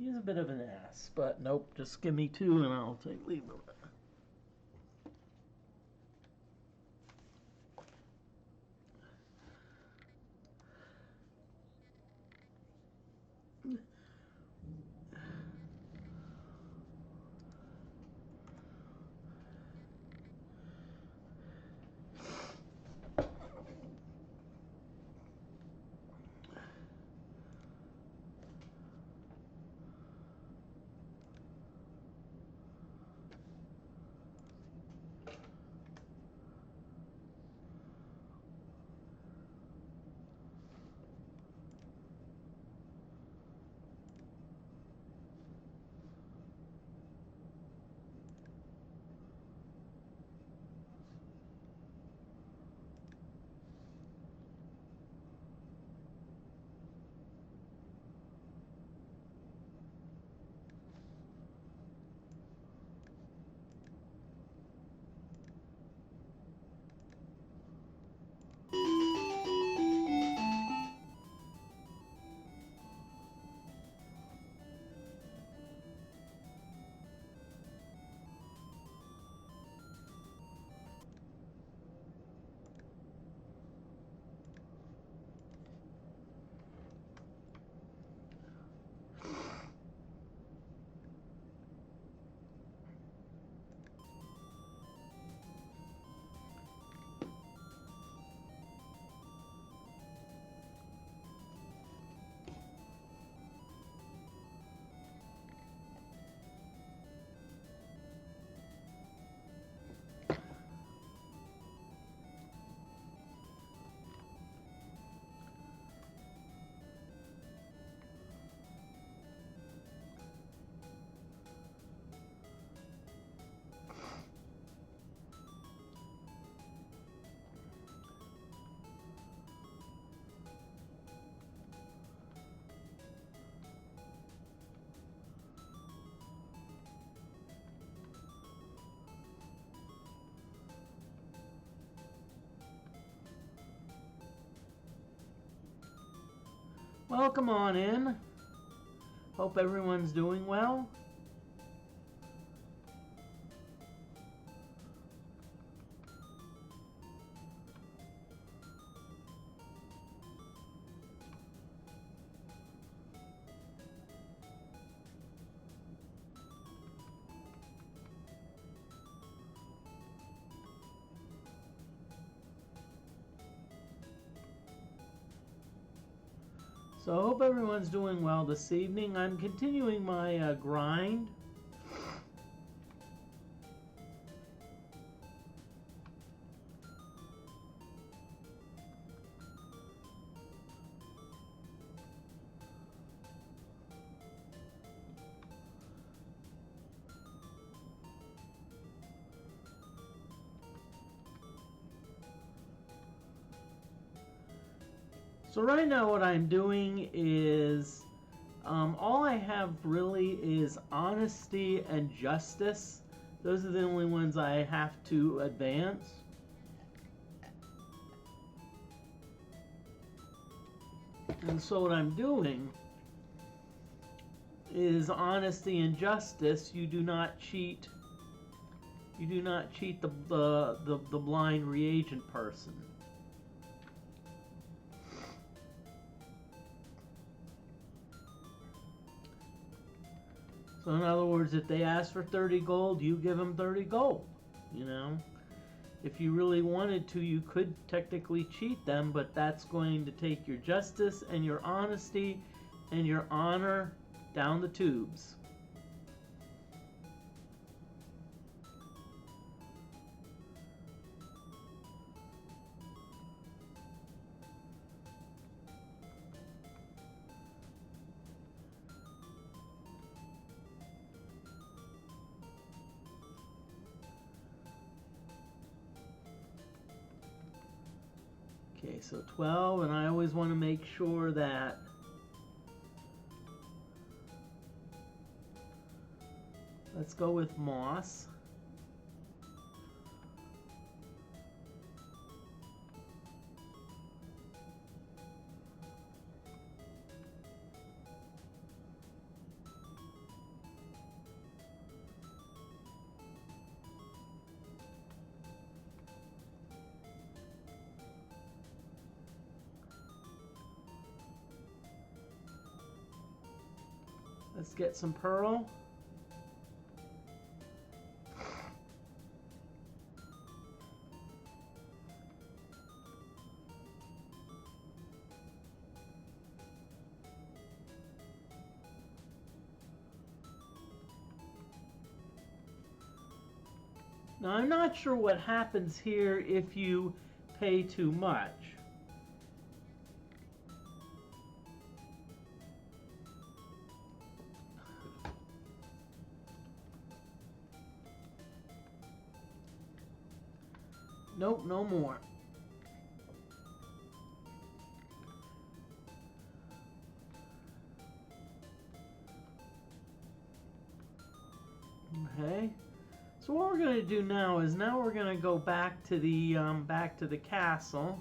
He's a bit of an ass, but nope, just give me 2 and I'll take leave of it. Welcome on in. Hope everyone's doing well. So I hope everyone's doing well this evening. I'm continuing my grind. So right now what I'm doing is all I have really is honesty and justice. Those are the only ones I have to advance. And so what I'm doing is honesty and justice. You do not cheat. You do not cheat the blind reagent person. So in other words, if they ask for 30 gold, you give them 30 gold. You know, if you really wanted to, you could technically cheat them, but that's going to take your justice and your honesty and your honor down the tubes. Okay, so 12, and I always want to make sure that let's go with moss. Let's get some pearl. Now, I'm not sure what happens here if you pay too much. Nope, no more. Okay. So what we're going to do now is we're going to go back to the castle.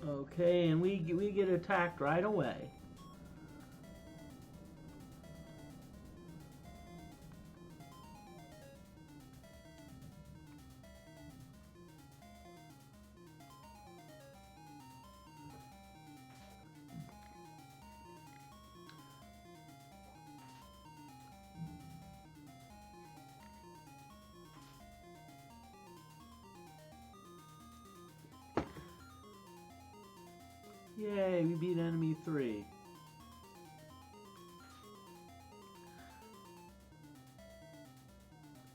Okay, and we get attacked right away. Yay, we beat enemy 3.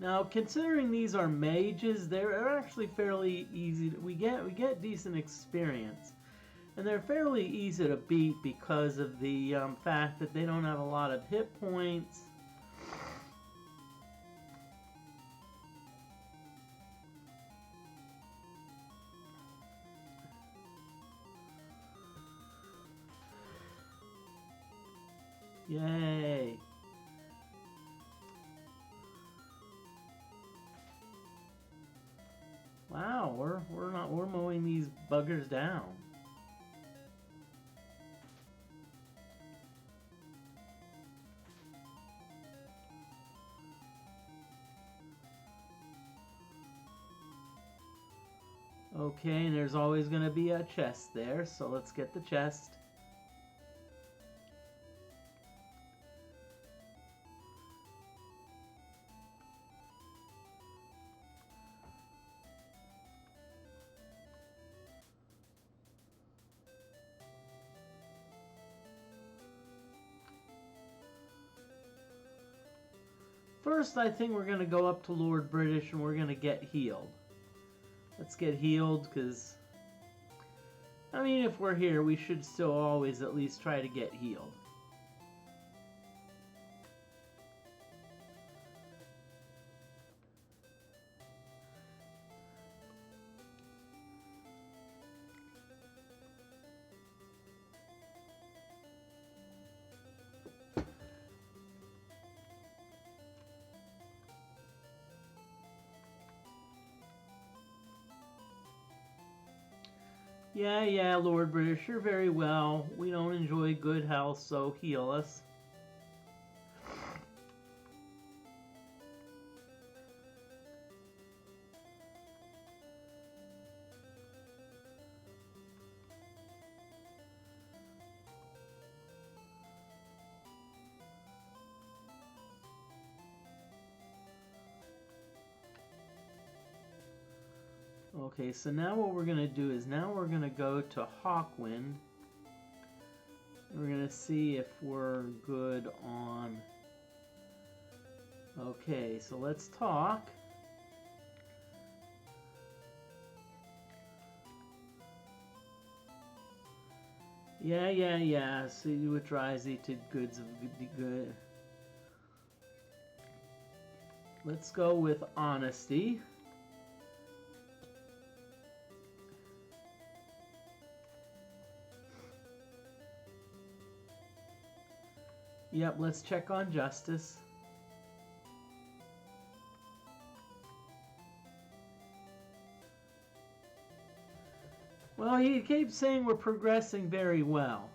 Now, considering these are mages, they're actually fairly easy. We get decent experience, and they're fairly easy to beat because of the fact that they don't have a lot of hit points. Yay! Wow, we're mowing these buggers down. Okay, and there's always going to be a chest there, so let's get the chest. First, I think we're going to go up to Lord British and we're going to get healed. Let's get healed, because, I mean, if we're here, we should still always at least try to get healed. Yeah, Lord British, you're very well. We don't enjoy good health, so heal us. Okay, so now what we're going to do is we're going to go to Hawkwind. We're going to see if we're good on... Okay, so let's talk. Yeah. See what drives thee to goods of good. Let's go with honesty. Yep, let's check on justice. Well, he keeps saying we're progressing very well.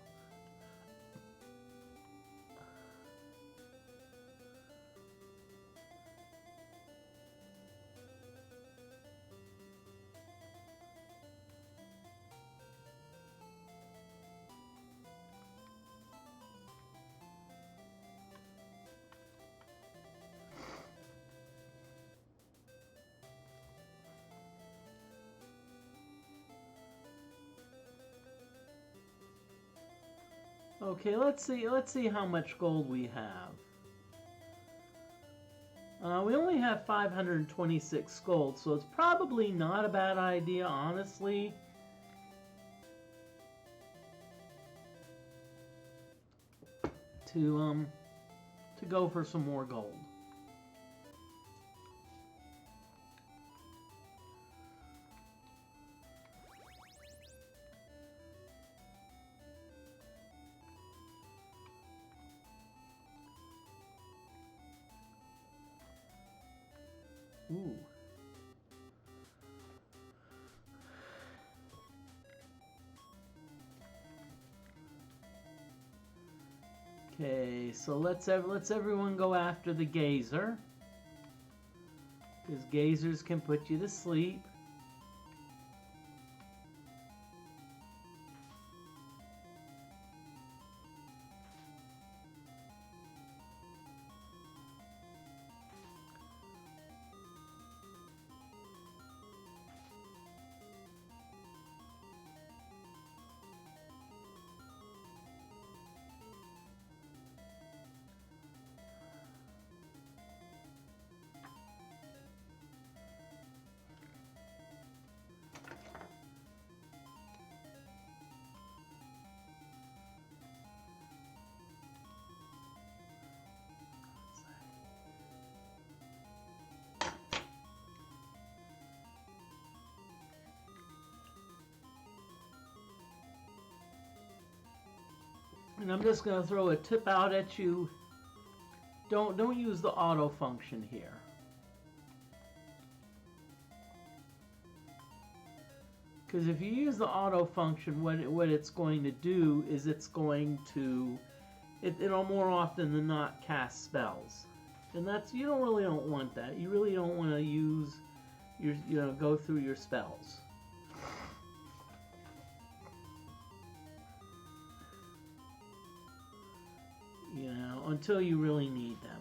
Okay, let's see how much gold we have. We only have 526 gold, so it's probably not a bad idea, honestly, to go for some more gold. Ooh. Okay, so let's everyone go after the gazer, because gazers can put you to sleep. And I'm just going to throw a tip out at you. Don't use the auto function here. Because if you use the auto function, what it's going to do is it's going to it'll more often than not cast spells, and you don't want that. You really don't want to use go through your spells. Until you really need them.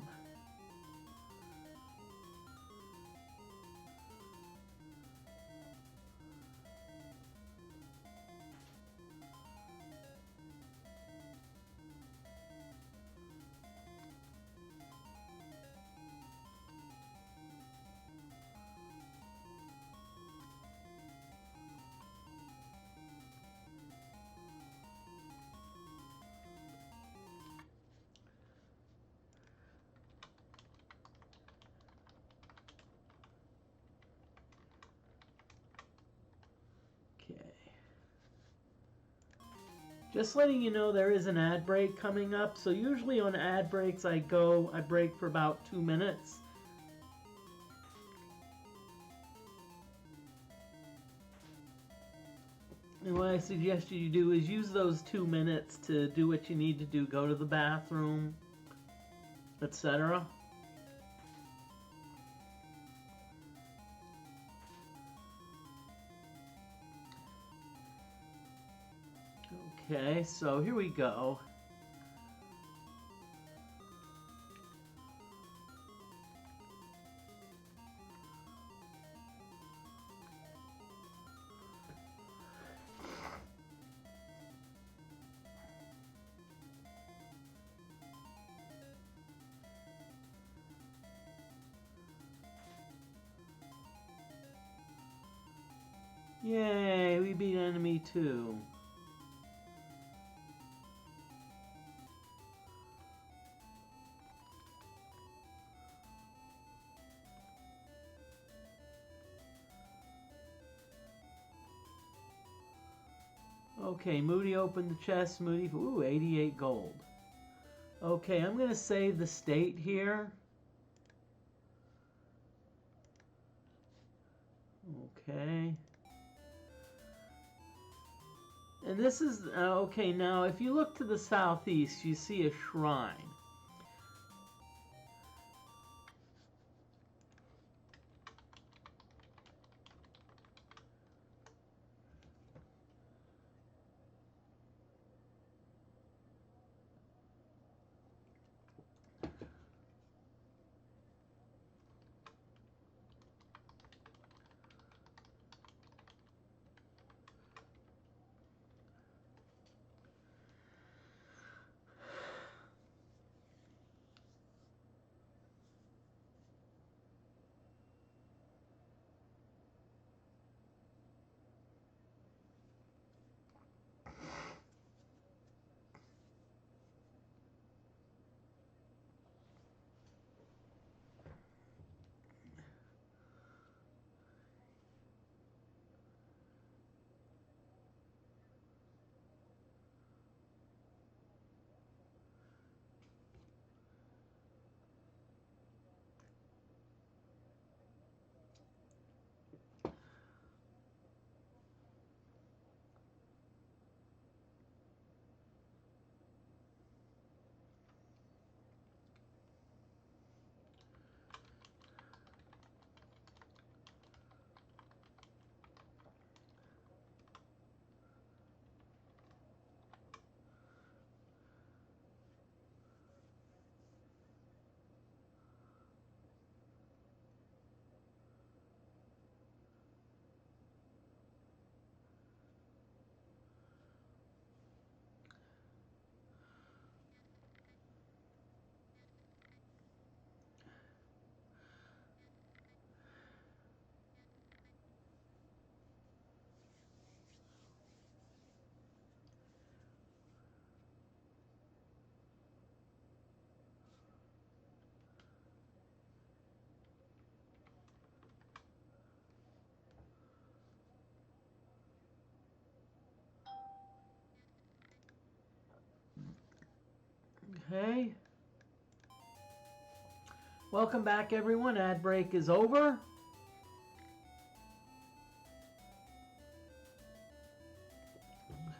Just letting you know there is an ad break coming up. So usually on ad breaks I break for about 2 minutes. And what I suggest you do is use those 2 minutes to do what you need to do. Go to the bathroom, etc. Okay, so here we go. Yay, we beat enemy 2. Okay, Moody opened the chest. Moody, ooh, 88 gold. Okay, I'm going to save the state here. Okay. And this is, okay, now if you look to the southeast, you see a shrine. Okay. Welcome back, everyone. Ad break is over.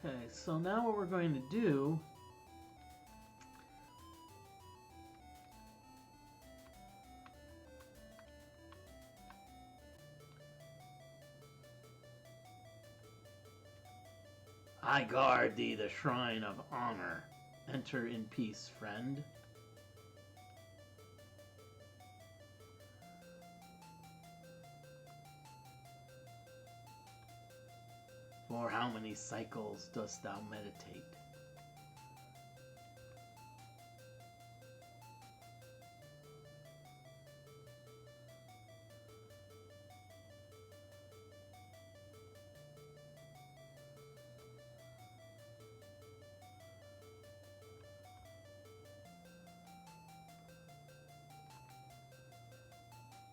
Okay, so now what we're going to do I guard thee the shrine of honor. Enter in peace, friend. For how many cycles dost thou meditate?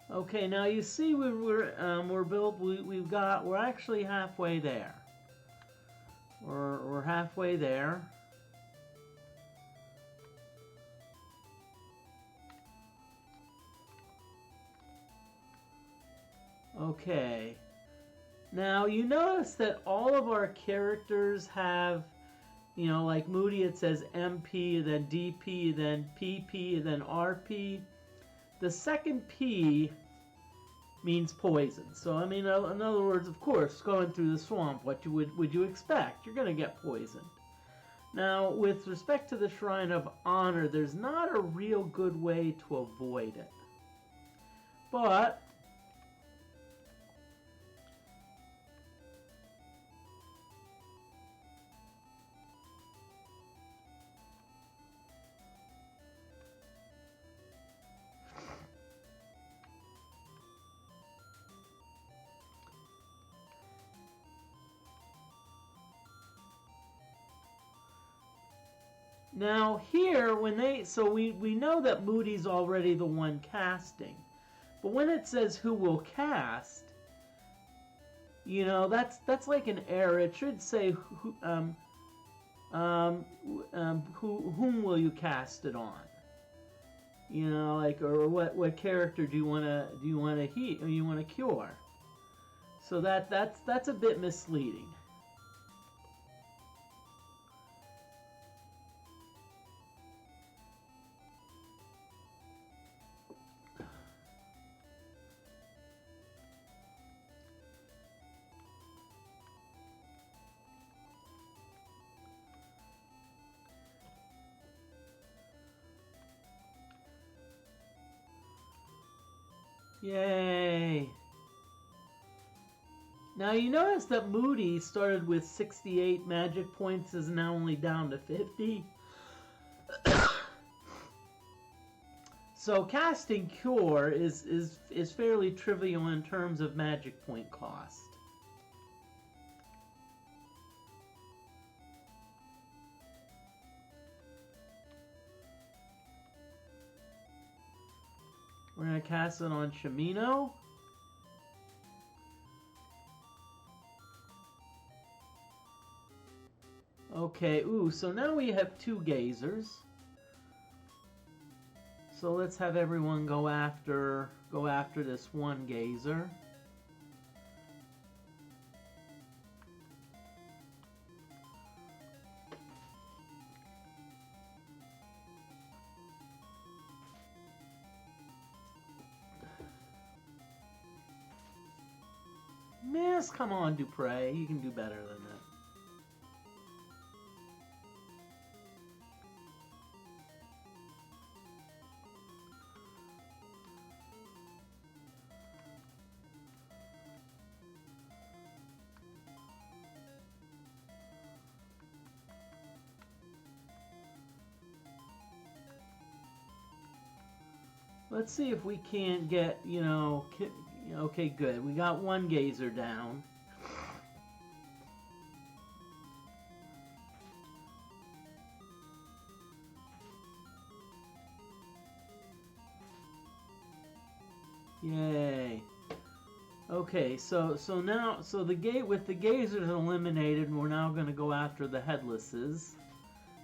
Okay, now you see we're built. We're actually halfway there. We're halfway there. Okay. Now you notice that all of our characters have, you know, like Moody, it says MP, then DP, then PP, then RP. The second P means poison. So I mean, in other words, of course, going through the swamp, what would you expect? You're going to get poisoned. Now, with respect to the Shrine of Honor, there's not a real good way to avoid it. But now here, so we know that Moody's already the one casting. But when it says who will cast, you know, that's like an error. It should say whom will you cast it on? You know, like, or what character do you want to heal or you want to cure? So that's a bit misleading. Yay! Now you notice that Moody started with 68 magic points, is now only down to 50. So casting Cure is fairly trivial in terms of magic point cost. We're going to cast it on Shimino. Okay, ooh, so now we have 2 gazers. So let's have everyone go after this one gazer. Miss, come on, Dupre. You can do better than that. Let's see if we can't get, you know, okay, good. We got 1 gazer down. Yay. Okay, so now with the gazers eliminated, we're now going to go after the headlesses,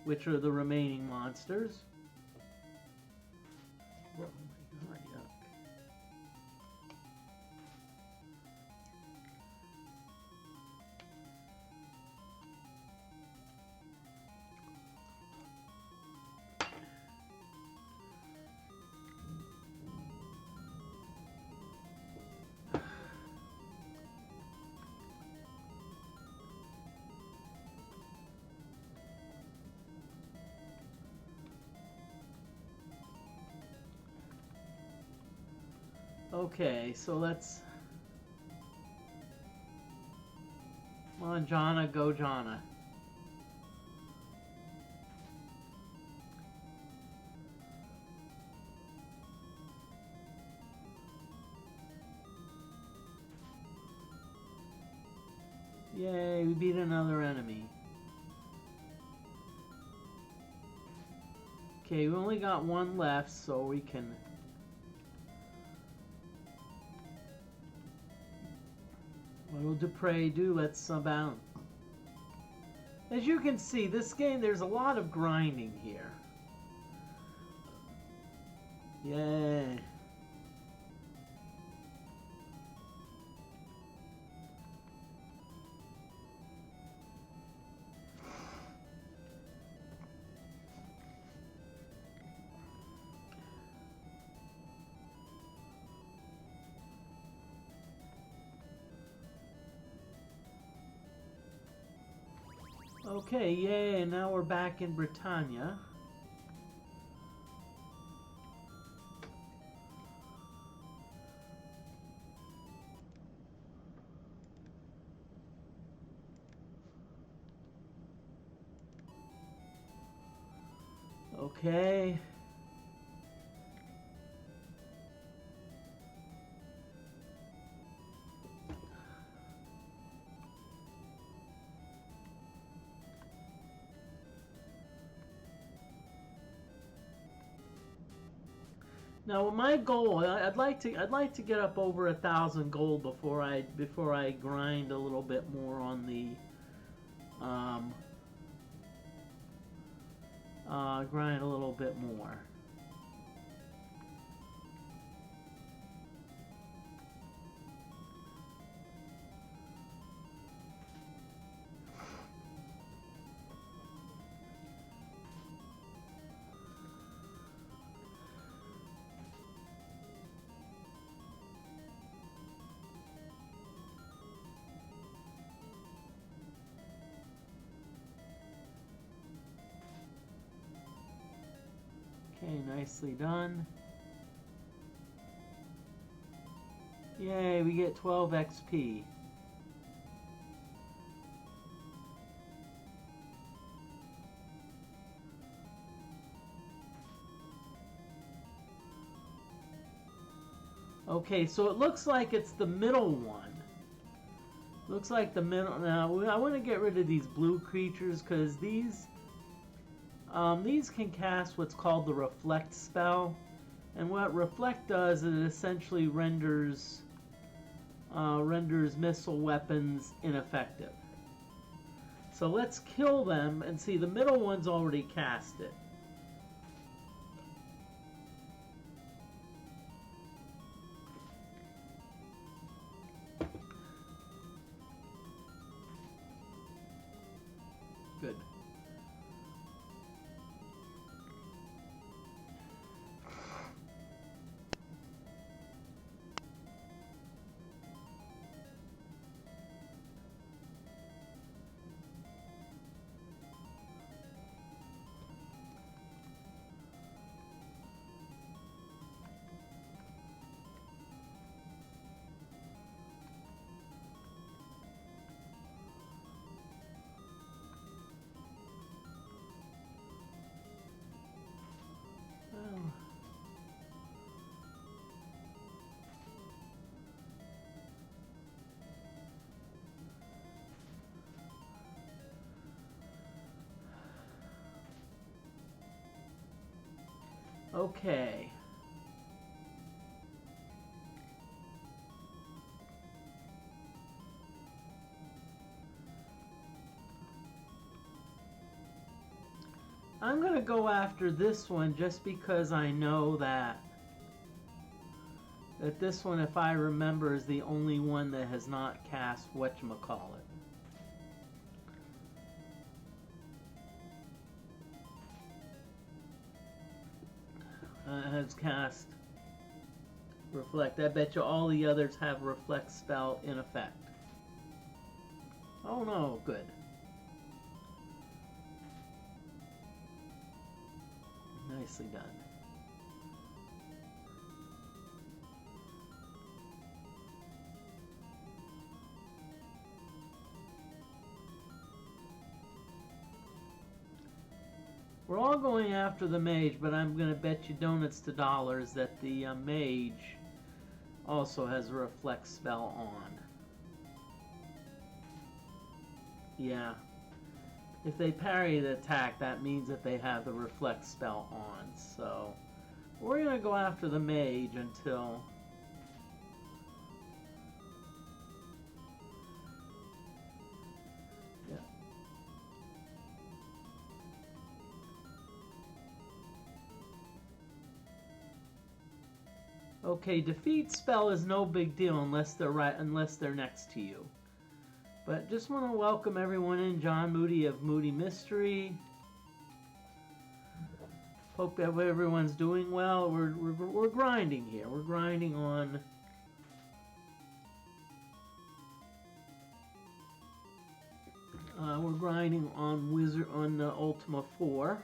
which are the remaining monsters. Oh my god, yuck. Okay, so let's... Come on, Jana, go Jana. Yay, we beat another enemy. Okay, we only got one left, so we can... What will Dupre do? Let's bounce. As you can see, this game, there's a lot of grinding here. Yay. Okay, yay, now we're back in Britannia. Okay. Now, my goal, I'd like to get up over 1,000 gold before I grind a little bit more on the grind a little bit more. Okay, nicely done. Yay, we get 12 XP. Okay, so it looks like it's the middle one. Looks like the middle. Now, I want to get rid of these blue creatures because these can cast what's called the Reflect spell. And what Reflect does is it essentially renders missile weapons ineffective. So let's kill them and see, the middle one's already cast it. Good. Okay. I'm gonna go after this one just because I know that That this one, if I remember, is the only one that has not cast whatchamacallit. Has cast Reflect. I bet you all the others have Reflect spell in effect. Oh no, good. Nicely done. We're all going after the mage, but I'm going to bet you donuts to dollars that the mage also has a reflect spell on. Yeah. If they parry the attack, that means that they have the reflect spell on. So we're going to go after the mage until... Okay, defeat spell is no big deal unless they're next to you. But just want to welcome everyone in. John Moody of Moody Mystery. Hope everyone's doing well. We're grinding here. We're grinding on Ultima 4.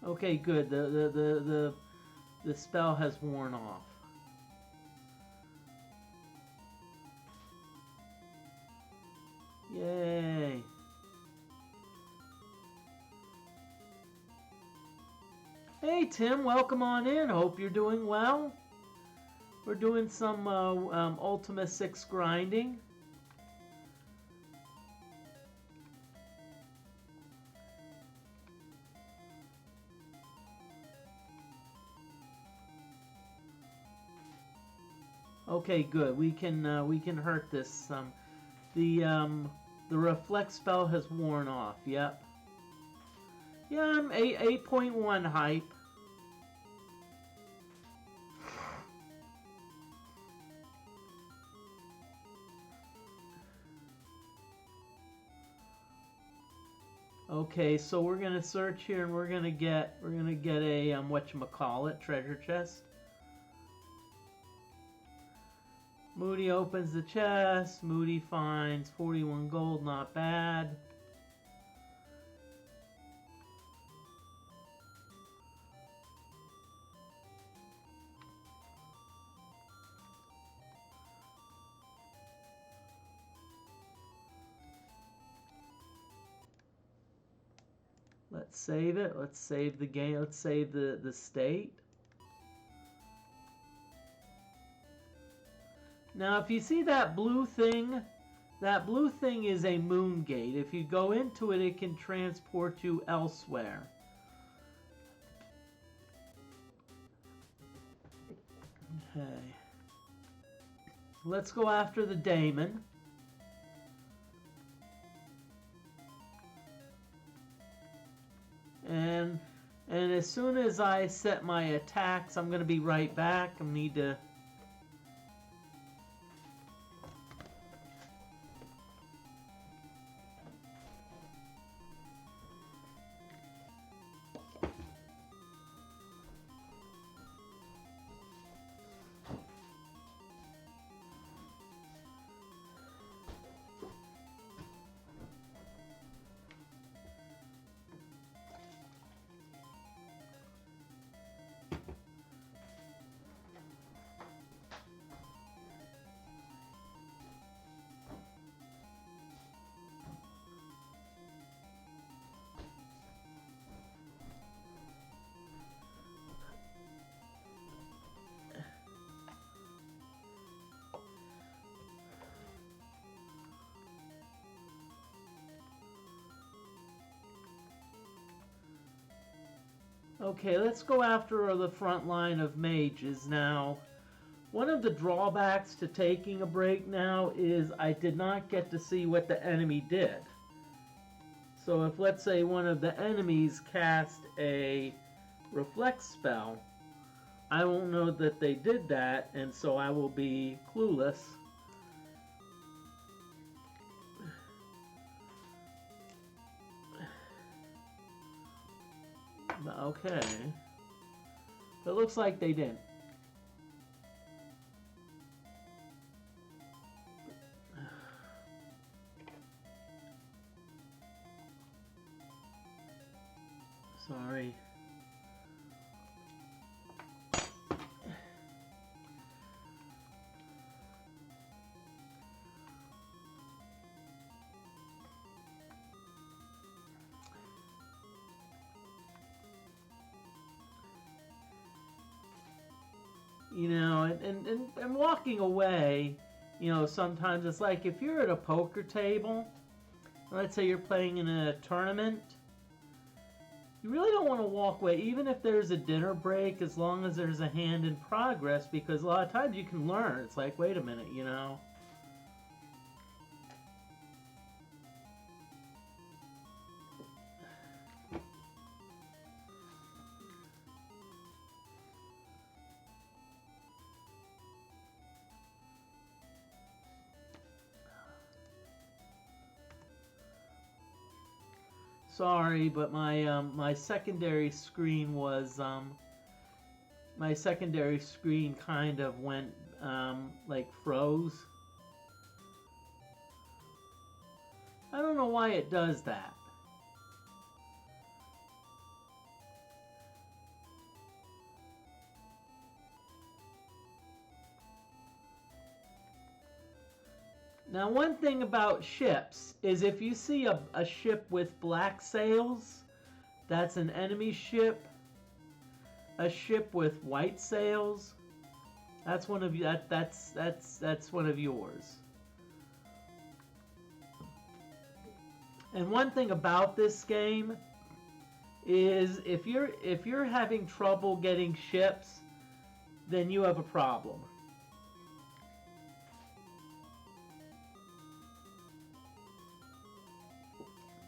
Okay, good. The spell has worn off. Yay. Hey Tim, welcome on in. Hope you're doing well. We're doing some Ultima 6 grinding. Okay, good. We can hurt this. The reflect spell has worn off. Yep. Yeah, I'm 8.1 hype. Okay, so we're gonna search here and we're gonna get a whatchamacallit treasure chest. Moody opens the chest. Moody finds 41 gold, not bad. Let's save it. Let's save the game. Let's save the state. Now, if you see that blue thing is a moon gate. If you go into it, it can transport you elsewhere. Okay. Let's go after the daemon. And as soon as I set my attacks, I'm going to be right back. I need to... Okay, let's go after the front line of mages now. One of the drawbacks to taking a break now is I did not get to see what the enemy did. So if, let's say, one of the enemies cast a reflect spell, I won't know that they did that, and so I will be clueless. Okay. It looks like they didn't. Sorry. You know, and walking away, you know, sometimes it's like if you're at a poker table, let's say you're playing in a tournament, you really don't want to walk away, even if there's a dinner break, as long as there's a hand in progress, because a lot of times you can learn. It's like, wait a minute, you know. Sorry, but my secondary screen was my secondary screen kind of went like froze. I don't know why it does that. Now, one thing about ships is if you see a ship with black sails, that's an enemy ship. A ship with white sails, that's one of you. That's one of yours. And one thing about this game is if you're having trouble getting ships, then you have a problem.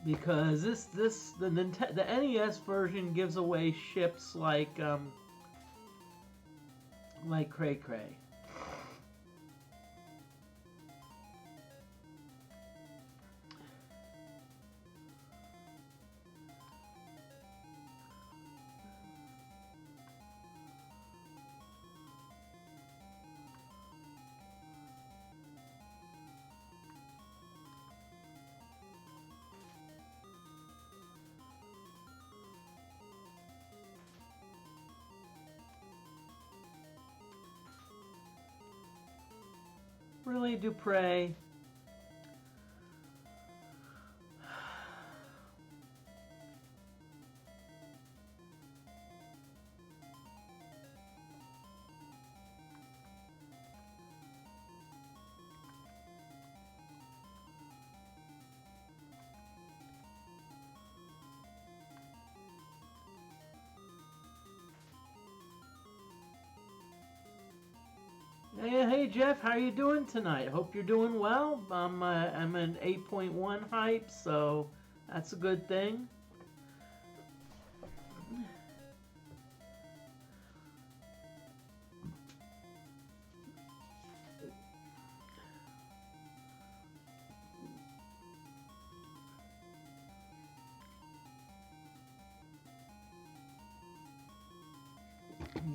Because the NES version gives away ships like Cray Cray. Really, Dupre? Hey Jeff, how are you doing tonight? Hope you're doing well. I'm an 8.1 hype, so that's a good thing.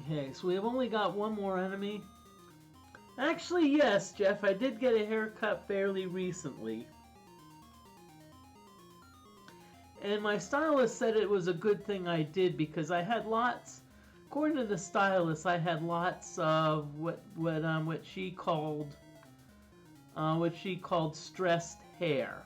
Okay, so we have only got one more enemy. Actually, yes, Jeff, I did get a haircut fairly recently. And my stylist said it was a good thing I did because I had lots, according to the stylist, I had lots of what she called stressed hair.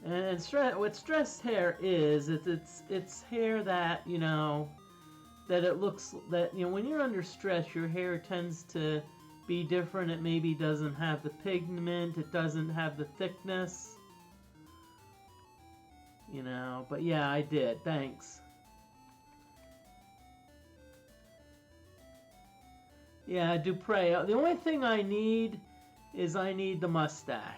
And what stressed hair is, it's hair that, you know, that it looks, that, you know, when you're under stress, your hair tends to be different. It maybe doesn't have the pigment, it doesn't have the thickness. You know, but yeah, I did. Thanks. Yeah, Dupre. The only thing I need is I need the mustache.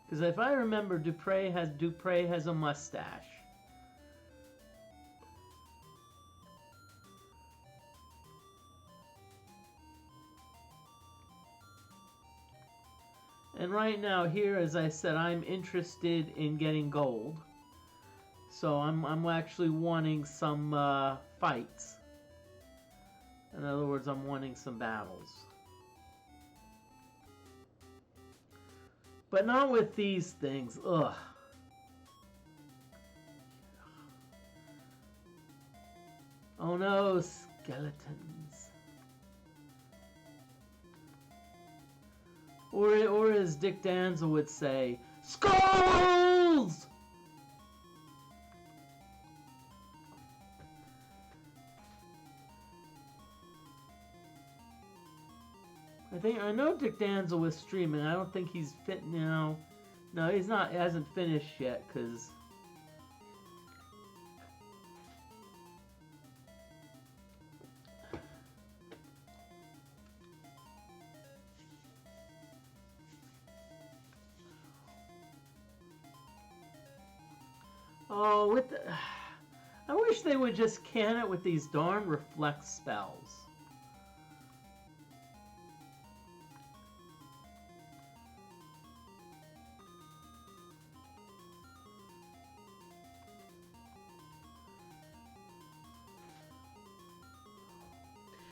Because if I remember, Dupre has a mustache. And right now here, as I said, I'm interested in getting gold. So I'm actually wanting some fights. In other words, I'm wanting some battles. But not with these things. Ugh. Oh no, skeletons. Or as Dick Danza would say, skulls! I know Dick Danza was streaming. I don't think he's fit now. No, he's not. He hasn't finished yet, cause. Oh, with the. I wish they would just can it with these darn reflect spells.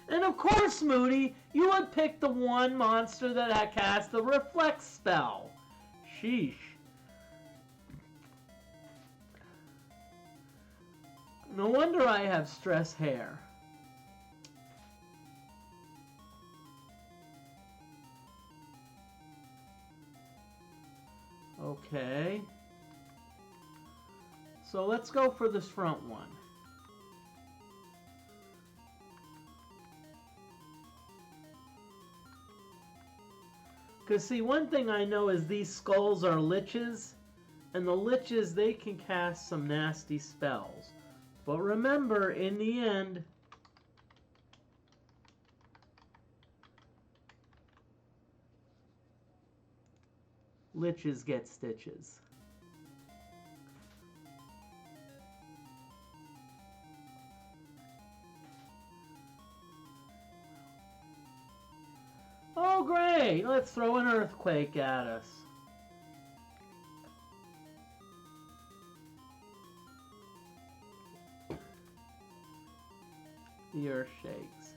And of course, Moody, you would pick the one monster that had cast the reflect spell. Sheesh. No wonder I have stress hair. Okay. So let's go for this front one. Because see, one thing I know is these skulls are liches, and the liches, they can cast some nasty spells. But remember, in the end, liches get stitches. Oh, great! Let's throw an earthquake at us. The earth shakes.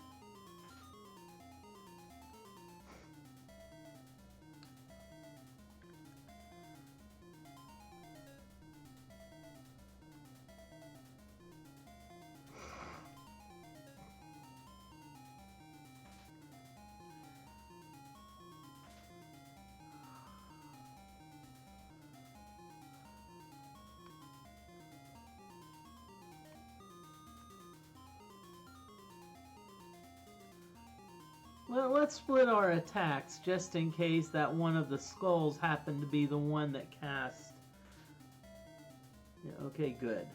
Well, let's split our attacks just in case that one of the skulls happened to be the one that cast. Yeah, okay, good.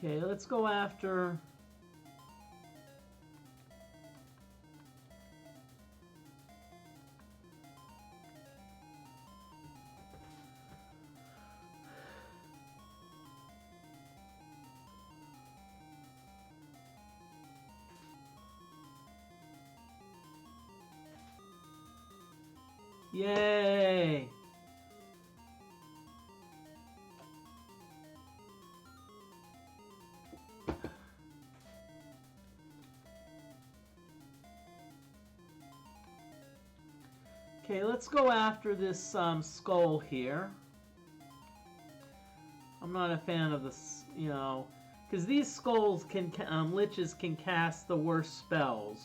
Okay, let's go after... Yay! Okay, let's go after this skull here. I'm not a fan of this, you know, because these skulls can liches can cast the worst spells.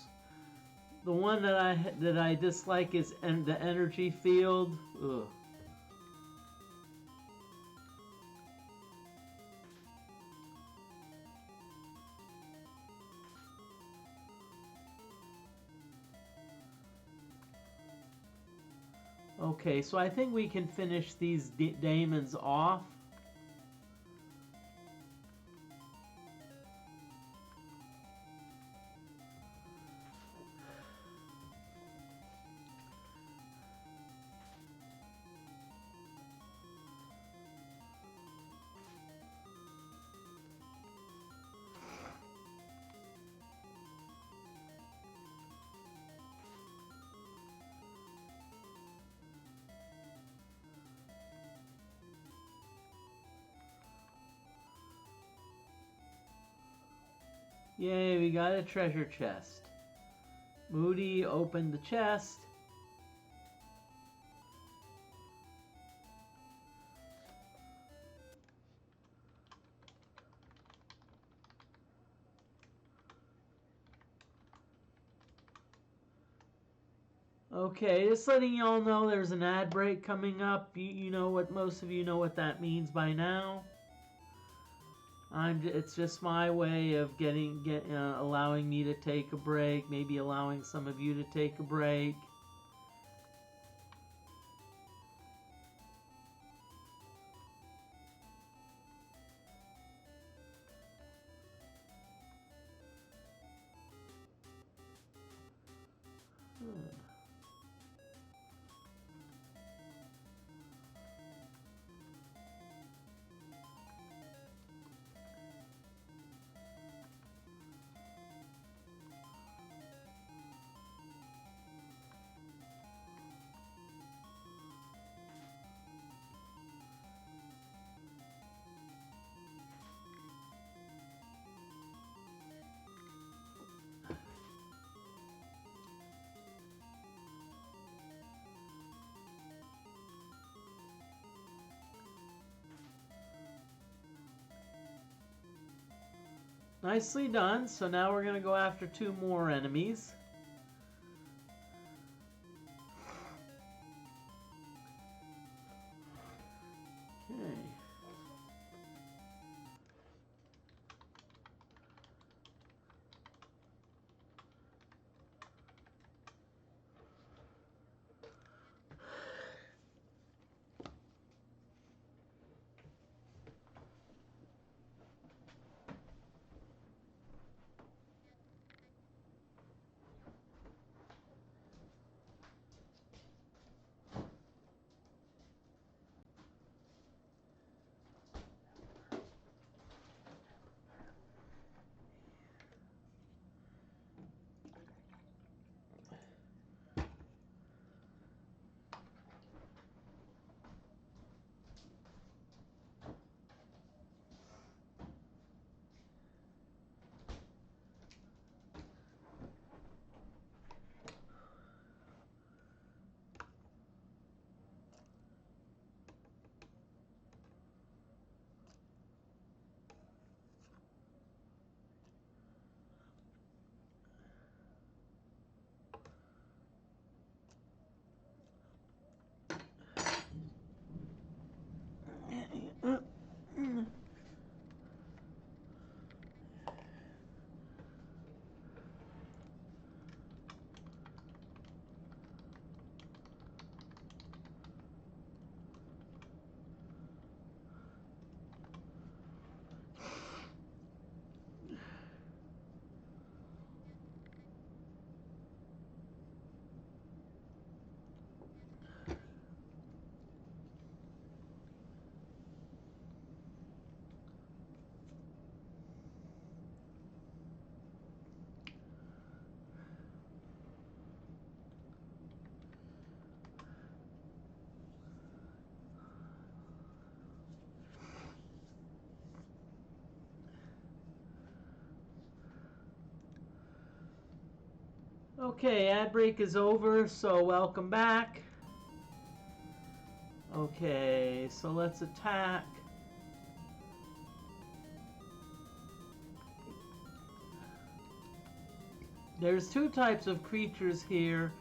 The one that I dislike is the energy field. Ugh. Okay, so I think we can finish these daemons off. Yay, we got a treasure chest. Moody opened the chest. Okay, just letting y'all know there's an ad break coming up. You know what, most of you know what that means by now. It's just my way of allowing me to take a break, maybe allowing some of you to take a break. Nicely done. So now we're going to go after 2 more enemies. Okay. Okay, ad break is over, so welcome back. Okay, so let's attack. There's two types of creatures here.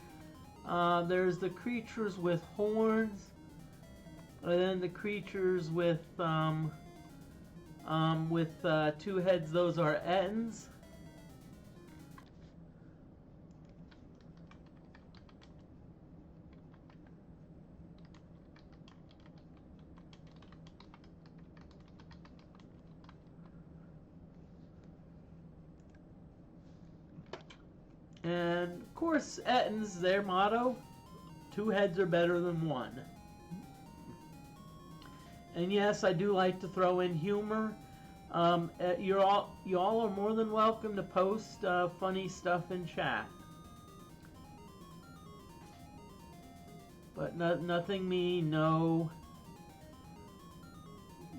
There's the creatures with horns, and then the creatures with two heads. Those are Ettins. And of course, Ettins, their motto, two heads are better than one. And yes, I do like to throw in humor. You all are more than welcome to post funny stuff in chat. But nothing mean, no,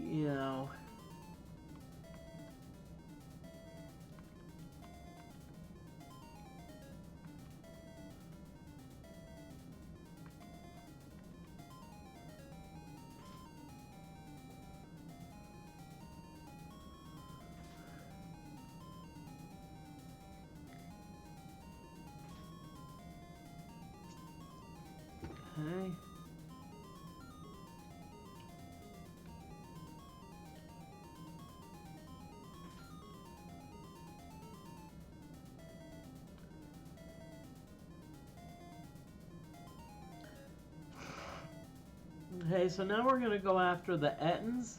you know. Okay. Okay, so now we're going to go after the Ettins.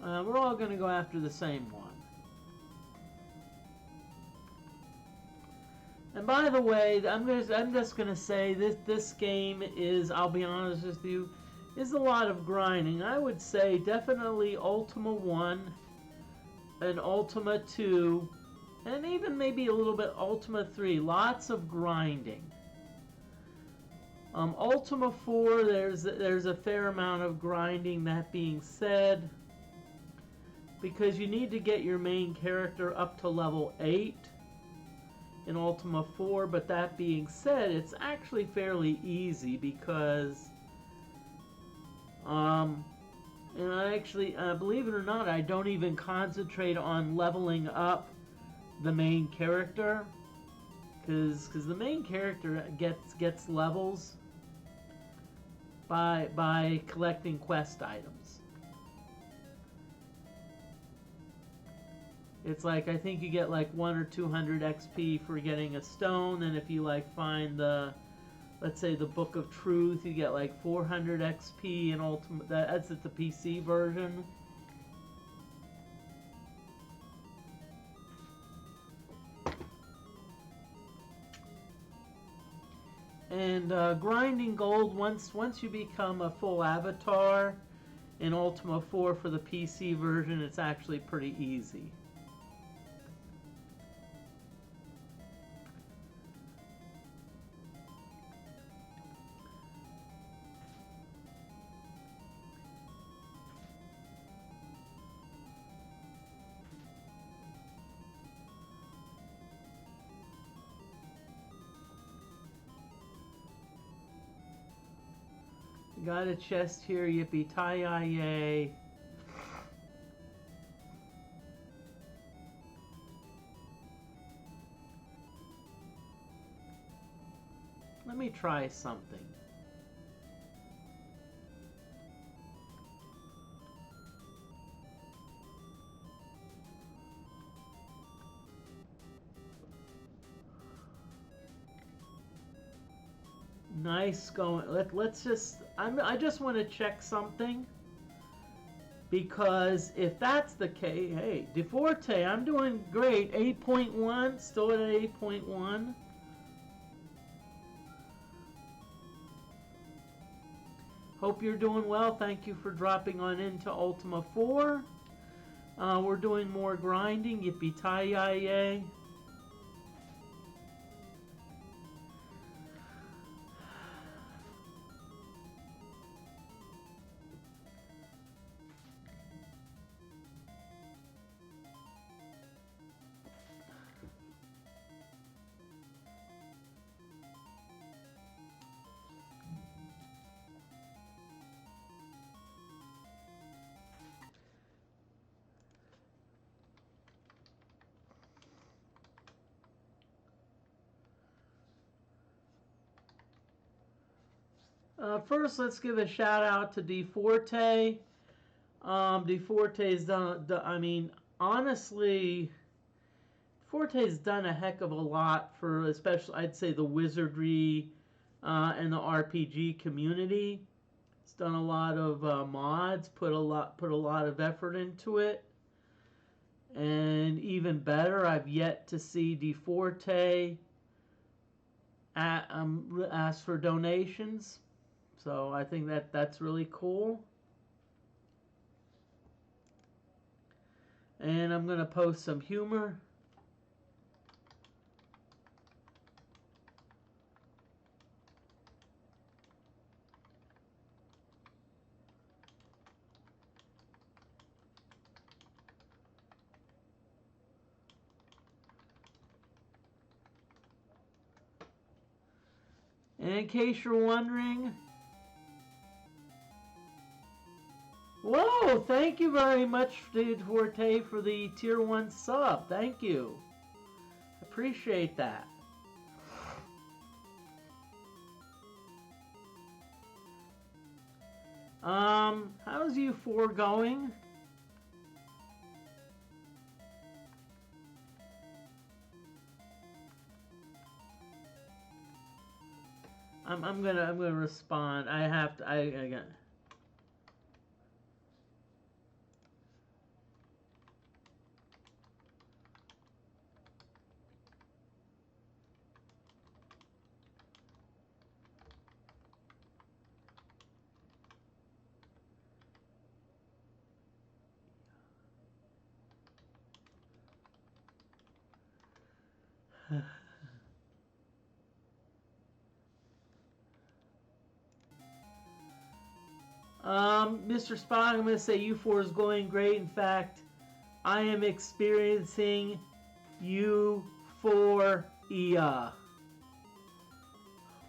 We're all going to go after the same one. And by the way, I'm just going to say this game is, I'll be honest with you, is a lot of grinding. I would say definitely Ultima 1 and Ultima 2 and even maybe a little bit Ultima 3. Lots of grinding. Ultima 4, there's a fair amount of grinding. That being said, because you need to get your main character up to level 8 in Ultima 4, but that being said, it's actually fairly easy because and I actually, believe it or not, I don't even concentrate on leveling up the main character, because the main character gets levels by collecting quest items. It's like, I think you get like 100 or 200 XP for getting a stone, and if you like find the, let's say, the Book of Truth, you get like 400 XP in Ultima. That's at the PC version. And grinding gold, once you become a full avatar in Ultima 4 for the PC version, it's actually pretty easy. Got a chest here, yippee-ki-yay. Let me try something. Nice going. Let's just. I just want to check something, because if that's the case, hey, DeForte, I'm doing great. 8.1, still at 8.1. Hope you're doing well. Thank you for dropping on into Ultima 4. We're doing more grinding. Yippee-ki-yay. First, let's give a shout out to DeForte. DeForte's done. I mean, honestly, Forte's done a heck of a lot for, especially I'd say, the wizardry and the RPG community. It's done a lot of mods, put a lot of effort into it. And even better, I've yet to see DeForte ask for donations. So I think that's really cool. And I'm going to post some humor. And in case you're wondering, whoa, thank you very much, Forte, for the tier 1 sub. Thank you. Appreciate that. How's you 4 going? I'm gonna respond. I have to. I got. Mr. Spock, I'm going to say U4 is going great. In fact, I am experiencing euphoria. Oh,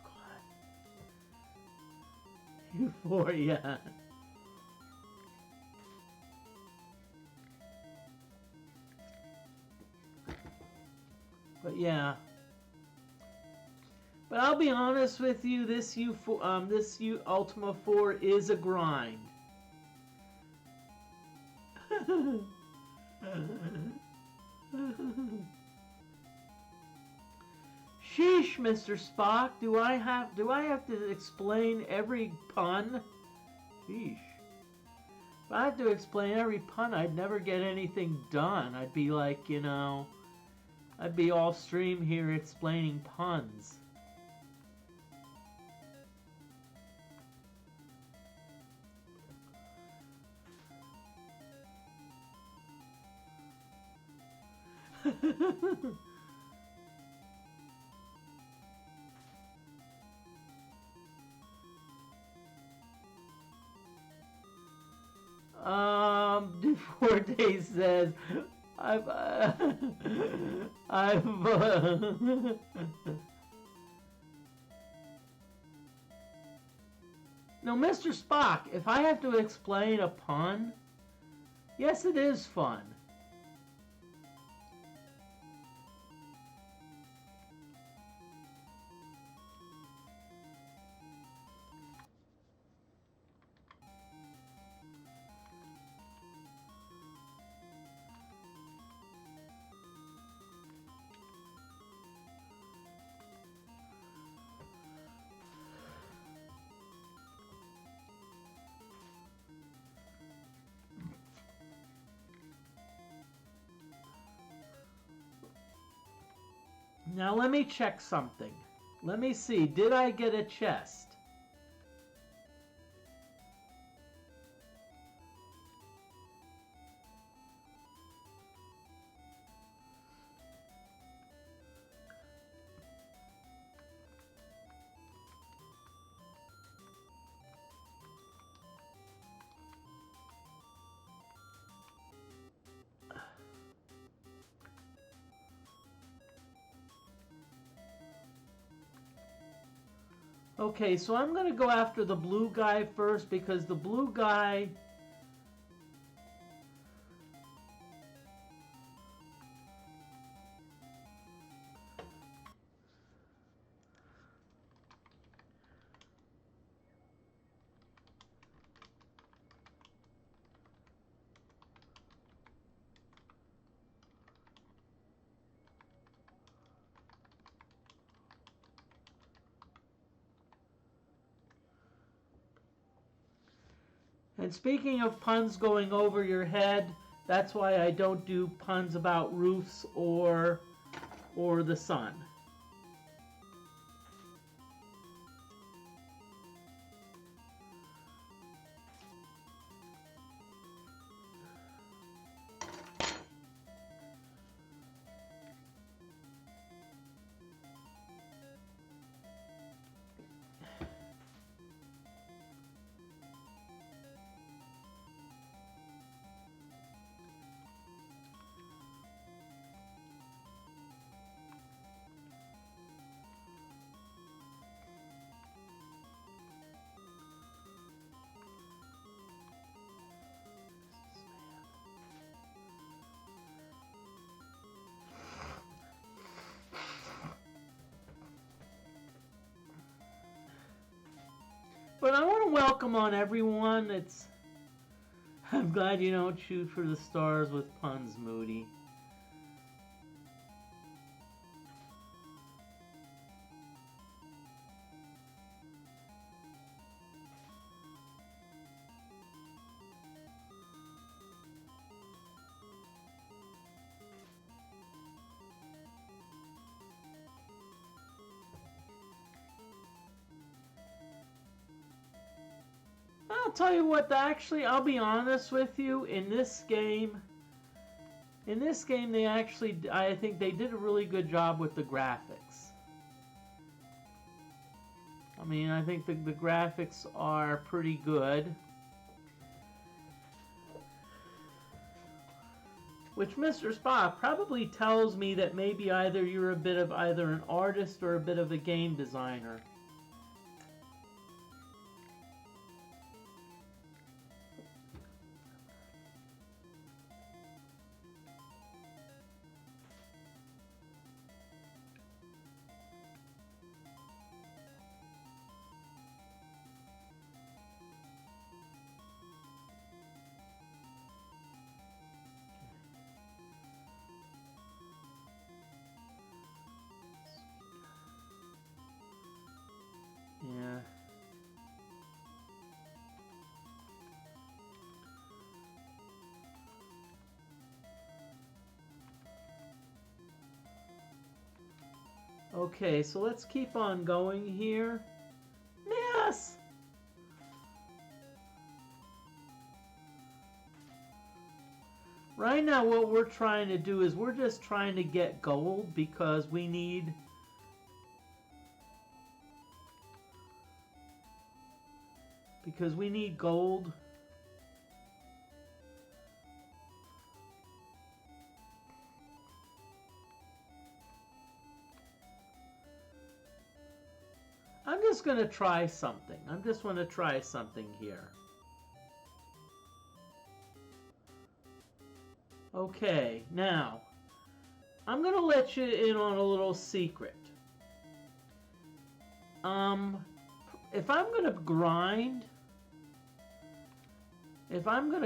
God. Euphoria. But yeah. But I'll be honest with you, this Ultima 4 is a grind. Sheesh, Mr. Spock, do I have to explain every pun? Sheesh. If I had to explain every pun, I'd never get anything done. I'd be like, I'd be all stream here explaining puns. Deforte says, I've No, Mr. Spock, if I have to explain a pun, yes, it is fun. Now let me check something. Let me see. Did I get a chest? Okay, so I'm going to go after the blue guy first because the blue guy... And speaking of puns going over your head, that's why I don't do puns about roofs or the sun. But I want to welcome on everyone. I'm glad you don't shoot for the stars with puns, Moody. I'll tell you what, actually, I'll be honest with you, in this game they actually, I think they did a really good job with the graphics. I mean, I think the graphics are pretty good. Which Mr. Spock probably tells me that maybe either you're a bit of either an artist or a bit of a game designer. Yeah. Okay, so let's keep on going here. Yes! Right now what we're trying to do is we're just trying to get gold because we need gold. I'm just going to try something. I'm just going to try something here. Okay, now, I'm going to let you in on a little secret. If I'm going to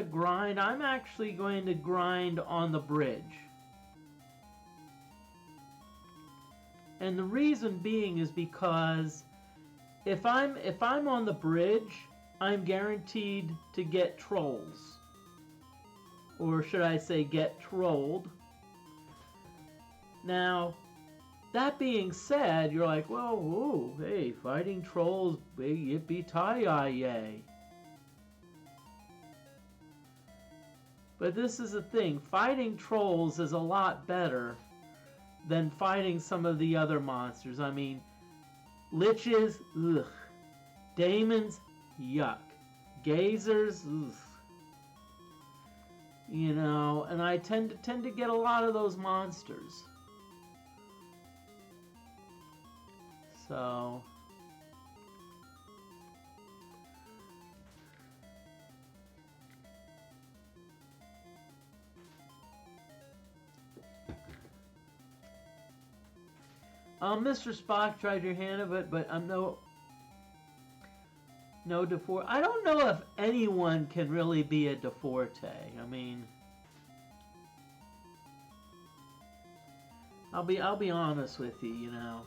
grind, I'm actually going to grind on the bridge. And the reason being is because if I'm on the bridge, I'm guaranteed to get trolls. Or should I say get trolled. Now, that being said, you're like, well, whoa, hey, fighting trolls, yippee-tie-yay. But this is the thing, fighting trolls is a lot better than fighting some of the other monsters. I mean, liches, ugh. Daemons, yuck. Gazers, ugh. You know, and I tend to get a lot of those monsters. So Mr. Spock tried your hand of it, but I'm no DeForte. I don't know if anyone can really be a DeForte. I mean, I'll be honest with you, you know.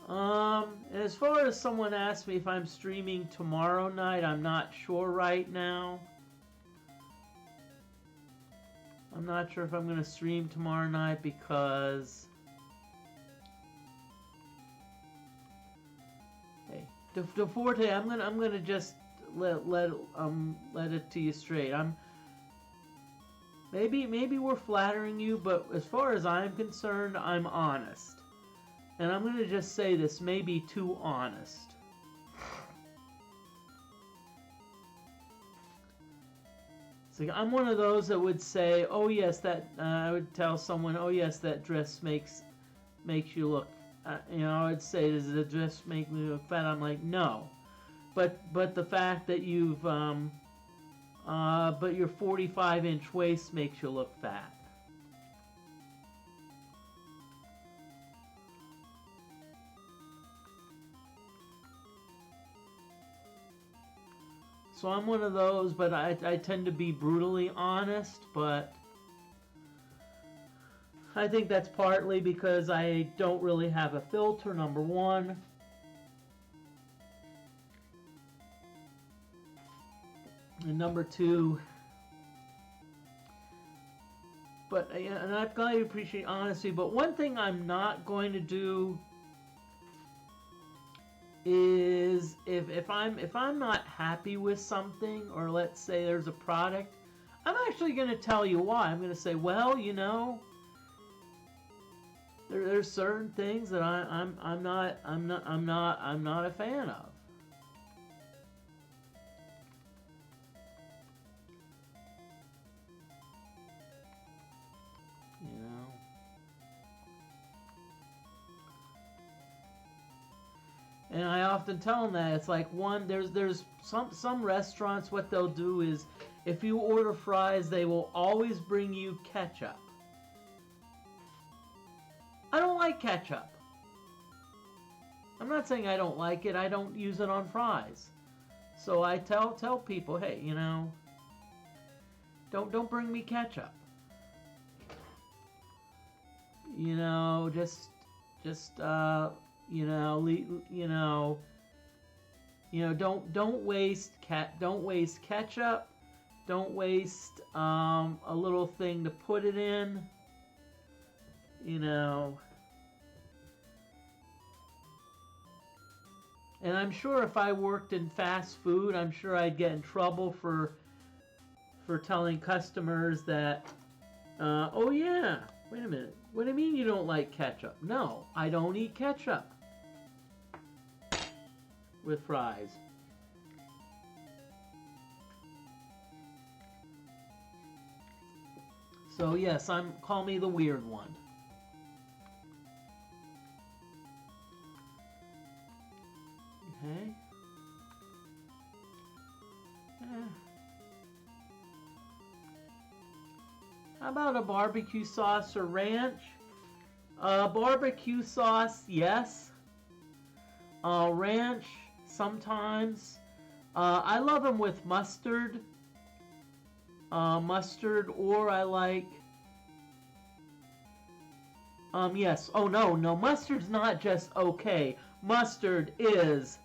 As far as someone asked me if I'm streaming tomorrow night, I'm not sure right now. I'm not sure if I'm going to stream tomorrow night because... Hey, DeForte, I'm gonna just let it to you straight. Maybe we're flattering you, but as far as I'm concerned, I'm honest. And I'm going to just say this, maybe too honest. So I'm one of those that would say, oh yes, that I would tell someone, oh yes, that dress makes you look, I would say, does the dress make me look fat? I'm like, no. But the fact that but your 45-inch waist makes you look fat. So I'm one of those, but I tend to be brutally honest, but I think that's partly because I don't really have a filter, number one. And number two, and I've got to appreciate honesty, but one thing I'm not going to do is if I'm not happy with something, or let's say there's a product, I'm actually going to tell you why. I'm going to say, well, there's certain things that I'm not a fan of. And I often tell them that it's like there's some restaurants, what they'll do is if you order fries, they will always bring you ketchup. I don't like ketchup. I'm not saying I don't like it. I don't use it on fries. So I tell people, hey, don't bring me ketchup. Don't waste ketchup. Don't waste a little thing to put it in. And I'm sure if I worked in fast food, I'm sure I'd get in trouble for telling customers that, oh yeah, wait a minute. What do you mean you don't like ketchup? No, I don't eat ketchup with fries. So yes, call me the weird one. Okay. How about a barbecue sauce or ranch? Barbecue sauce, yes. Ranch, sometimes. I love them with mustard. Mustard, or I like... yes. Oh, no, mustard's not just okay. Mustard is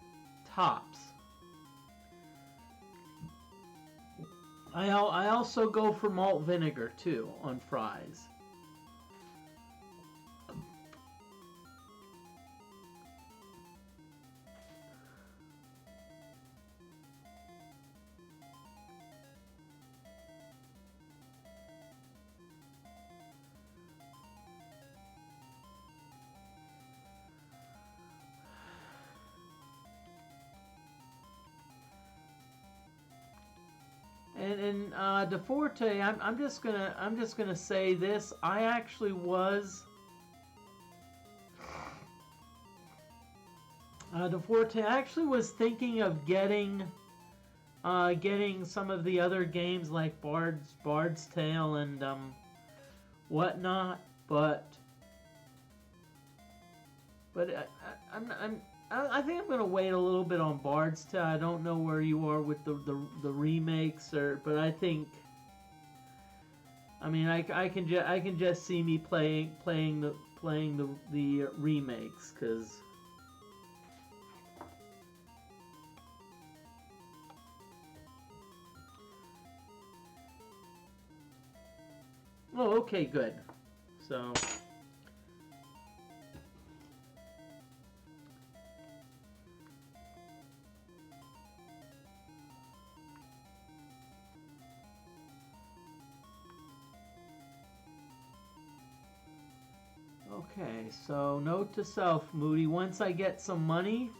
tops. I also go for malt vinegar, too, on fries. And DeForte, I'm just gonna say this. I actually was DeForte. I actually was thinking of getting some of the other games like Bard's Tale and whatnot, but I think I'm going to wait a little bit on Bard's Tale. I don't know where you are with the remakes, but I think, I mean, I can just see me playing the remakes, because Oh, okay, good. So... Okay, so note to self, Moody, once I get money,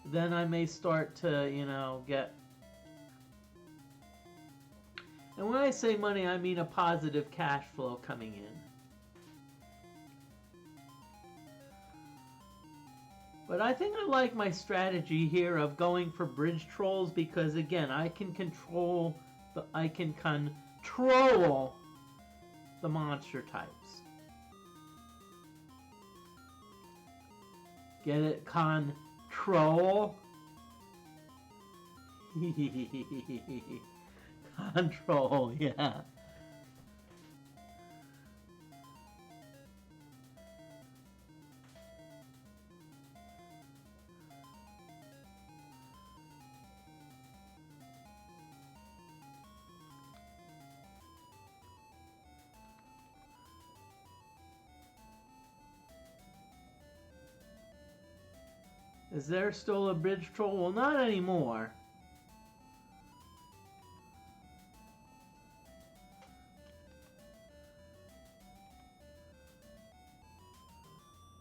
then I may start to, you know, get... And when I say money, I mean a positive cash flow coming in. But I think I like my strategy here of going for bridge trolls because, again, I can control the monster types. Get it? Control? Control, yeah. Is there still a bridge troll? Well, not anymore.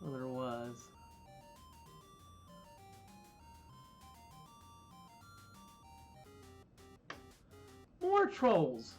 Well, there was. More trolls.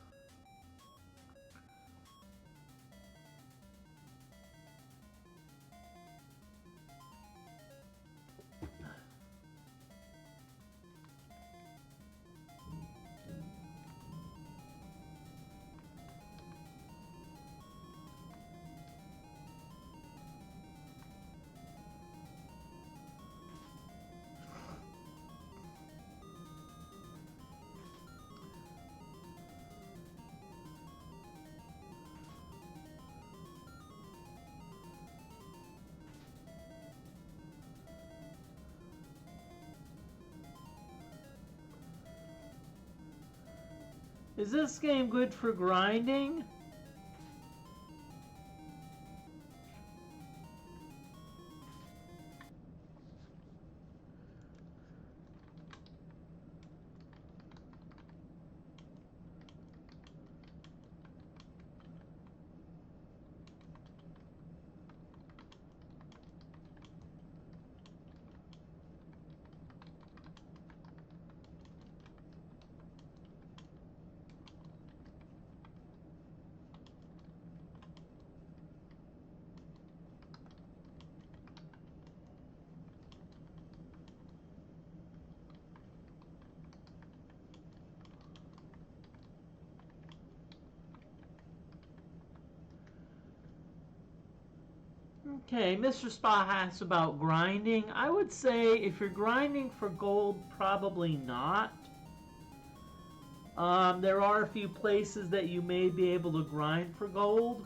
Is this game good for grinding? Okay, Mr. Spa asks about grinding. I would say if you're grinding for gold, probably not. There are a few places that you may be able to grind for gold.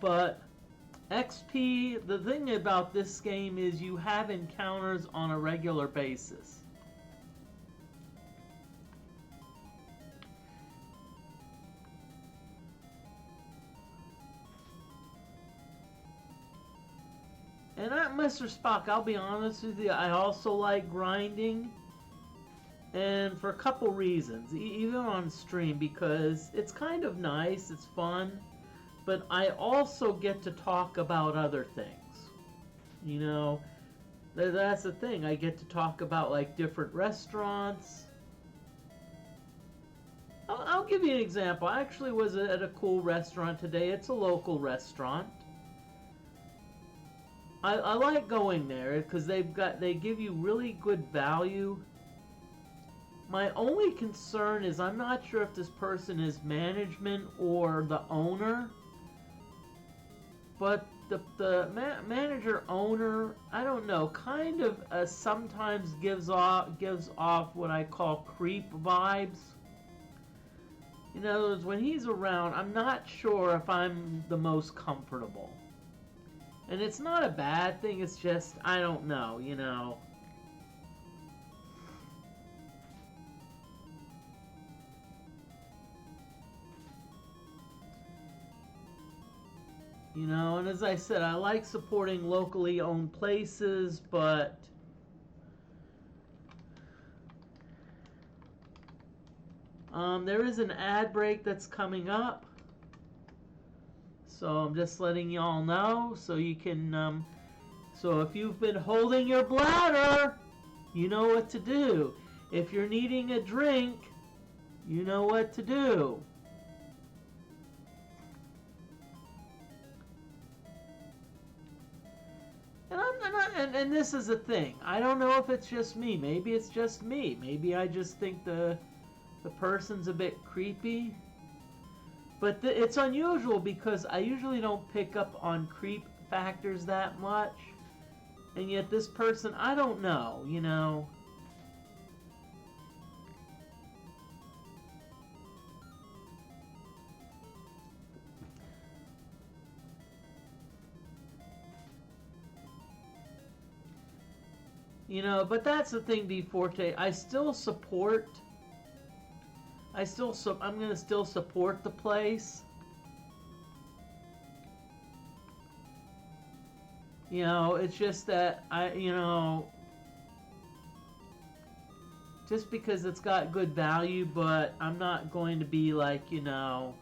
But XP, the thing about this game is you have encounters on a regular basis. And Mr. Spock, I'll be honest with you, I also like grinding. And for a couple reasons, even on stream, because it's kind of nice, it's fun, but I also get to talk about other things. You know, that's the thing, I get to talk about like different restaurants. I'll give you an example. I actually was at a cool restaurant today. It's a local restaurant. I like going there because they give you really good value. My only concern is I'm not sure if this person is management or the owner. But the manager owner, I don't know, kind of sometimes gives off what I call creep vibes. You In other words, when he's around, I'm not sure if I'm the most comfortable. And it's not a bad thing, it's just, I don't know, you know. You know, and as I said, I like supporting locally owned places, but there is an ad break that's coming up. So I'm just letting y'all know so you can, so if you've been holding your bladder, you know what to do. If you're needing a drink, you know what to do. And this is a thing. I don't know if it's just me. Maybe it's just me. Maybe I just think the person's a bit creepy. But it's unusual because I usually don't pick up on creep factors that much. And yet this person, I don't know, you know. You know, but that's the thing, DeForte. I'm gonna still support the place. You know, it's just that just because it's got good value, but I'm not going to be like, you know.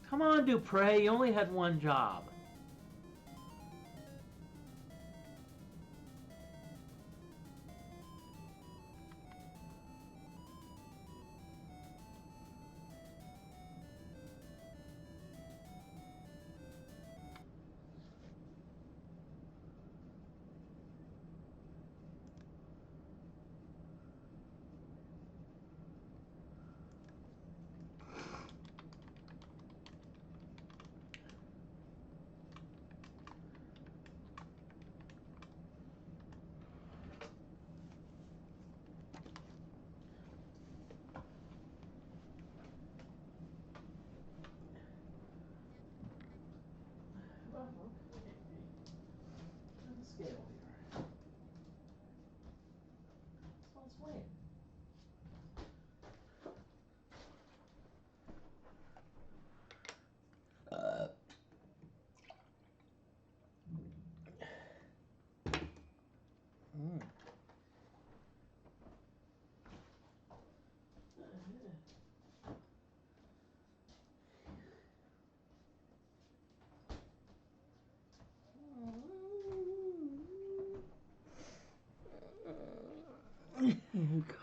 Come on, Dupre, you only had one job. Scale here. So let's wait. Oh God.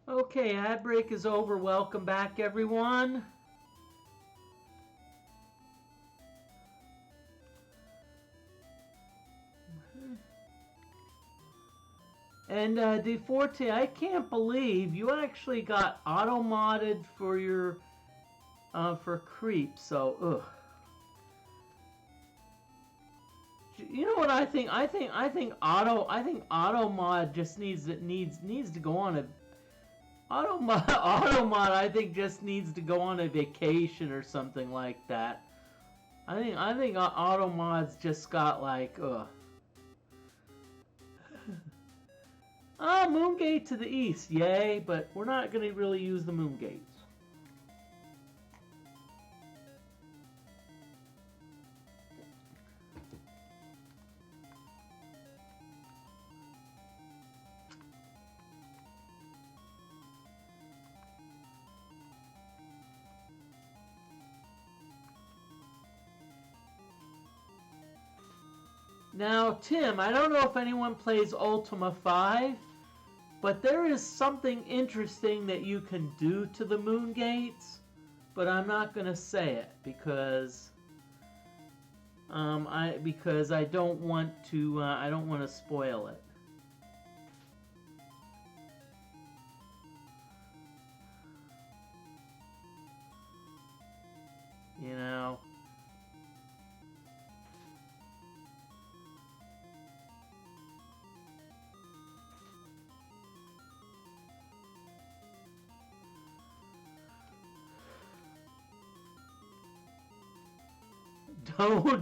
Okay, ad break is over. Welcome back, everyone. And DeForte, I can't believe you actually got auto modded for your for creep. So, ugh. You know what I think? I think auto mod just needs to go on a auto mod. I think just needs to go on a vacation or something like that. I think auto mods just got like ugh. Moon Gate to the east, yay, but we're not going to really use the Moon Gates. Now, Tim, I don't know if anyone plays Ultima 5, but there is something interesting that you can do to the Moon Gates, but I'm not going to say it because I don't want to spoil it. You know.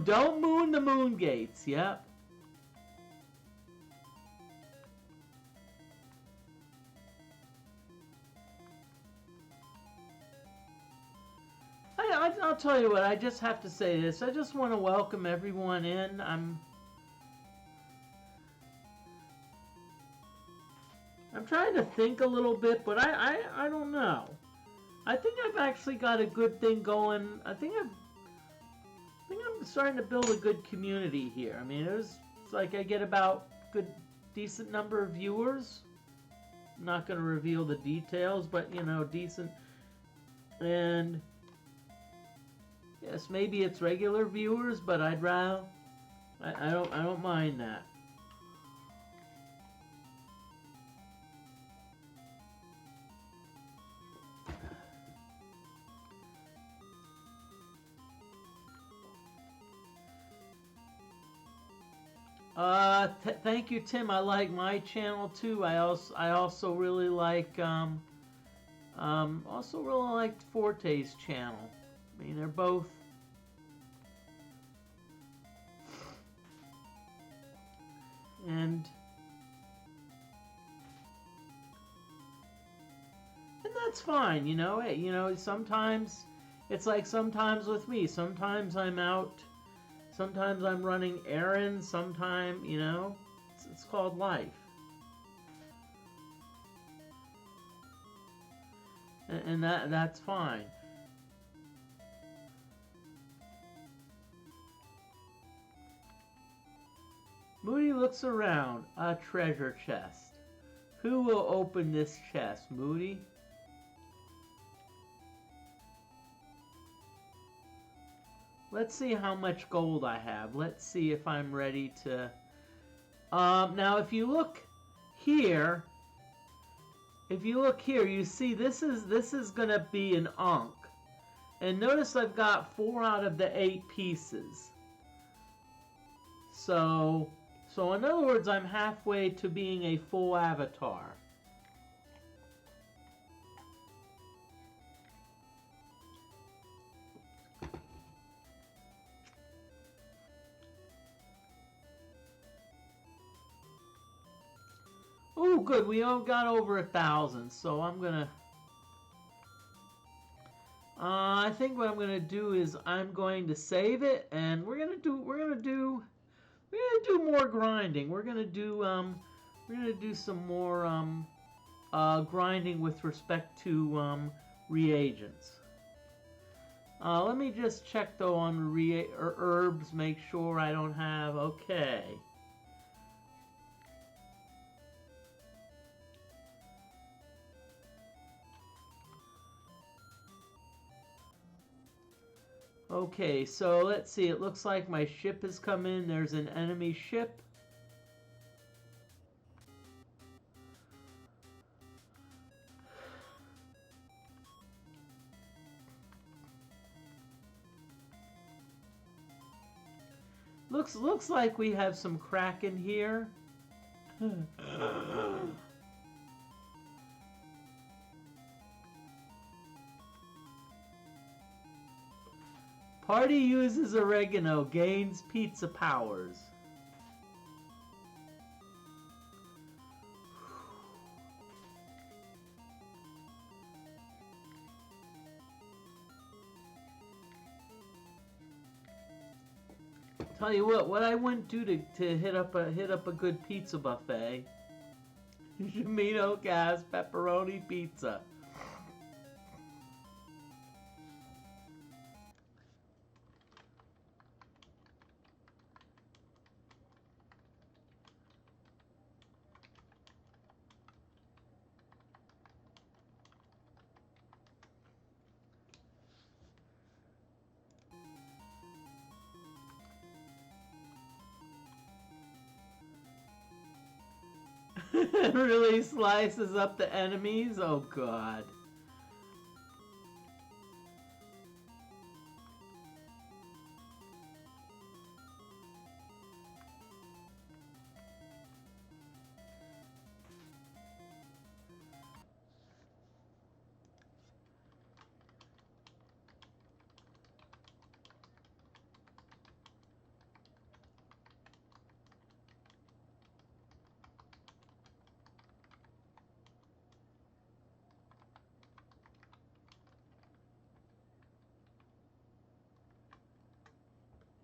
Don't moon the Moon Gates. Yep. I'll tell you what. I just have to say this. I just want to welcome everyone in. I'm trying to think a little bit, but I don't know. I think I've actually got a good thing going. I think I'm starting to build a good community here. I mean, it's like I get about decent number of viewers. I'm not going to reveal the details, but you know, decent. And yes, maybe it's regular viewers, but I'd rather I don't mind that. Thank you, Tim. I like my channel too. I also really like Forte's channel. I mean, they're both. And that's fine, you know. Hey, you know, sometimes it's like sometimes with me. Sometimes I'm out. Sometimes I'm running errands. Sometimes, you know, it's called life. And that's fine. Moody looks around. A treasure chest. Who will open this chest? Moody? Let's see how much gold I have. Let's see if I'm ready to... now, if you look here... you see this is going to be an Ankh. And notice I've got 4 out of the 8 pieces. So in other words, I'm halfway to being a full avatar. Oh, good. We all got over 1,000. So I'm gonna. I think what I'm gonna do is I'm going to save it, and we're gonna do more grinding. We're gonna do some more grinding with respect to reagents. Let me just check though on herbs. Make sure I don't have. Okay. Okay, so let's see. It looks like my ship has come in. There's an enemy ship. Looks like we have some Kraken here. Party uses oregano, gains pizza powers. Tell you what I wouldn't do to hit up a good pizza buffet. Jimino Gas pepperoni pizza. Really slices up the enemies? Oh god.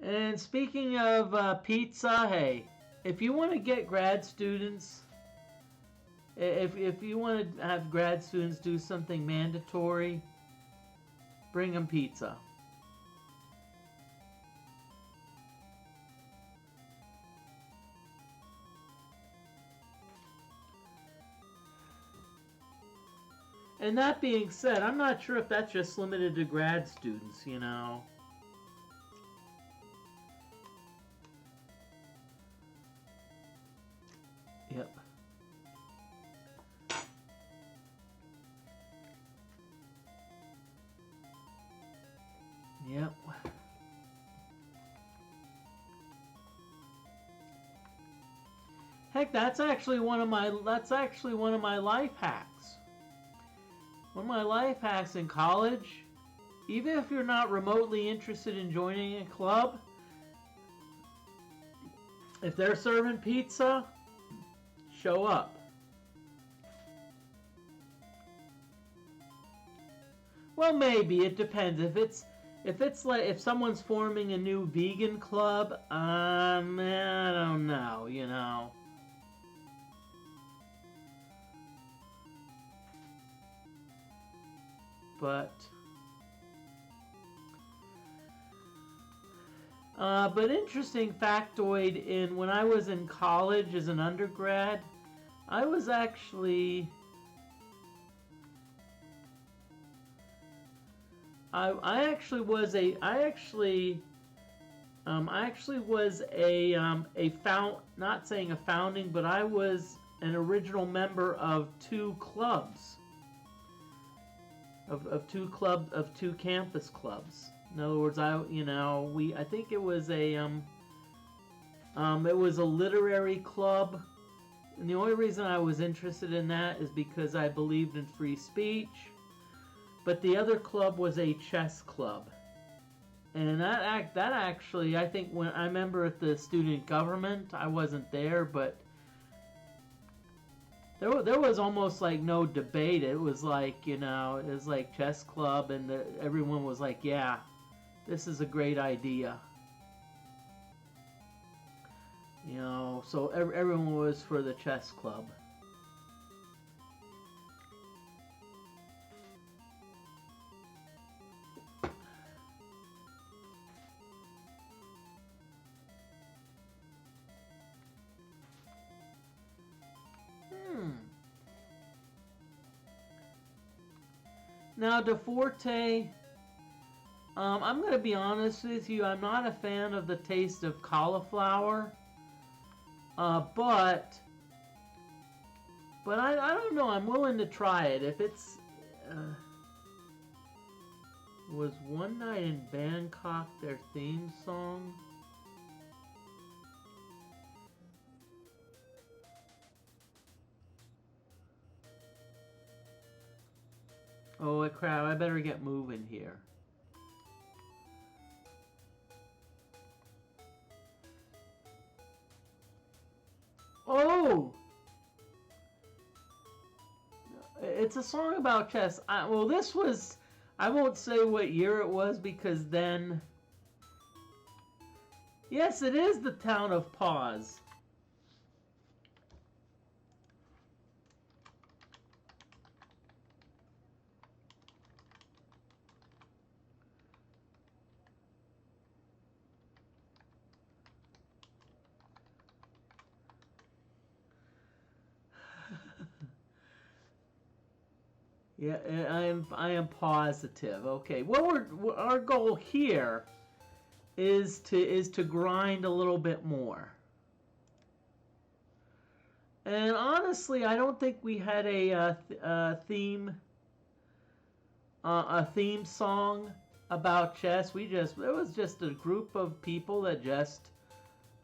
And speaking of pizza, hey, if you want to get grad students, if you want to have grad students do something mandatory, bring them pizza. And that being said, I'm not sure if that's just limited to grad students, you know. Yep. Yep. Heck, that's actually one of my life hacks. One of my life hacks in college, even if you're not remotely interested in joining a club, if they're serving pizza, show up. Well, maybe it depends. If someone's forming a new vegan club, I don't know, you know. But interesting factoid, when I was in college as an undergrad, I actually was not saying a founding, but I was an original member of two clubs. Of two campus clubs. In other words, I think it was a literary club, and the only reason I was interested in that is because I believed in free speech. But the other club was a chess club, and that actually, I think, when I remember at the student government, I wasn't there, but there was almost like no debate. It was like, it was like chess club, and everyone was like, yeah, this is a great idea. So everyone was for the chess club. Now, DeForte, I'm going to be honest with you, I'm not a fan of the taste of cauliflower, but I don't know, I'm willing to try it. If it's, was One Night in Bangkok their theme song? Oh crap, I better get moving here. Oh! It's a song about chess. Well, this was... I won't say what year it was, because then... Yes, it is the town of Paws. Yeah, I am positive. Okay, our goal here is to grind a little bit more. And honestly, I don't think we had a theme song about chess. It was just a group of people that just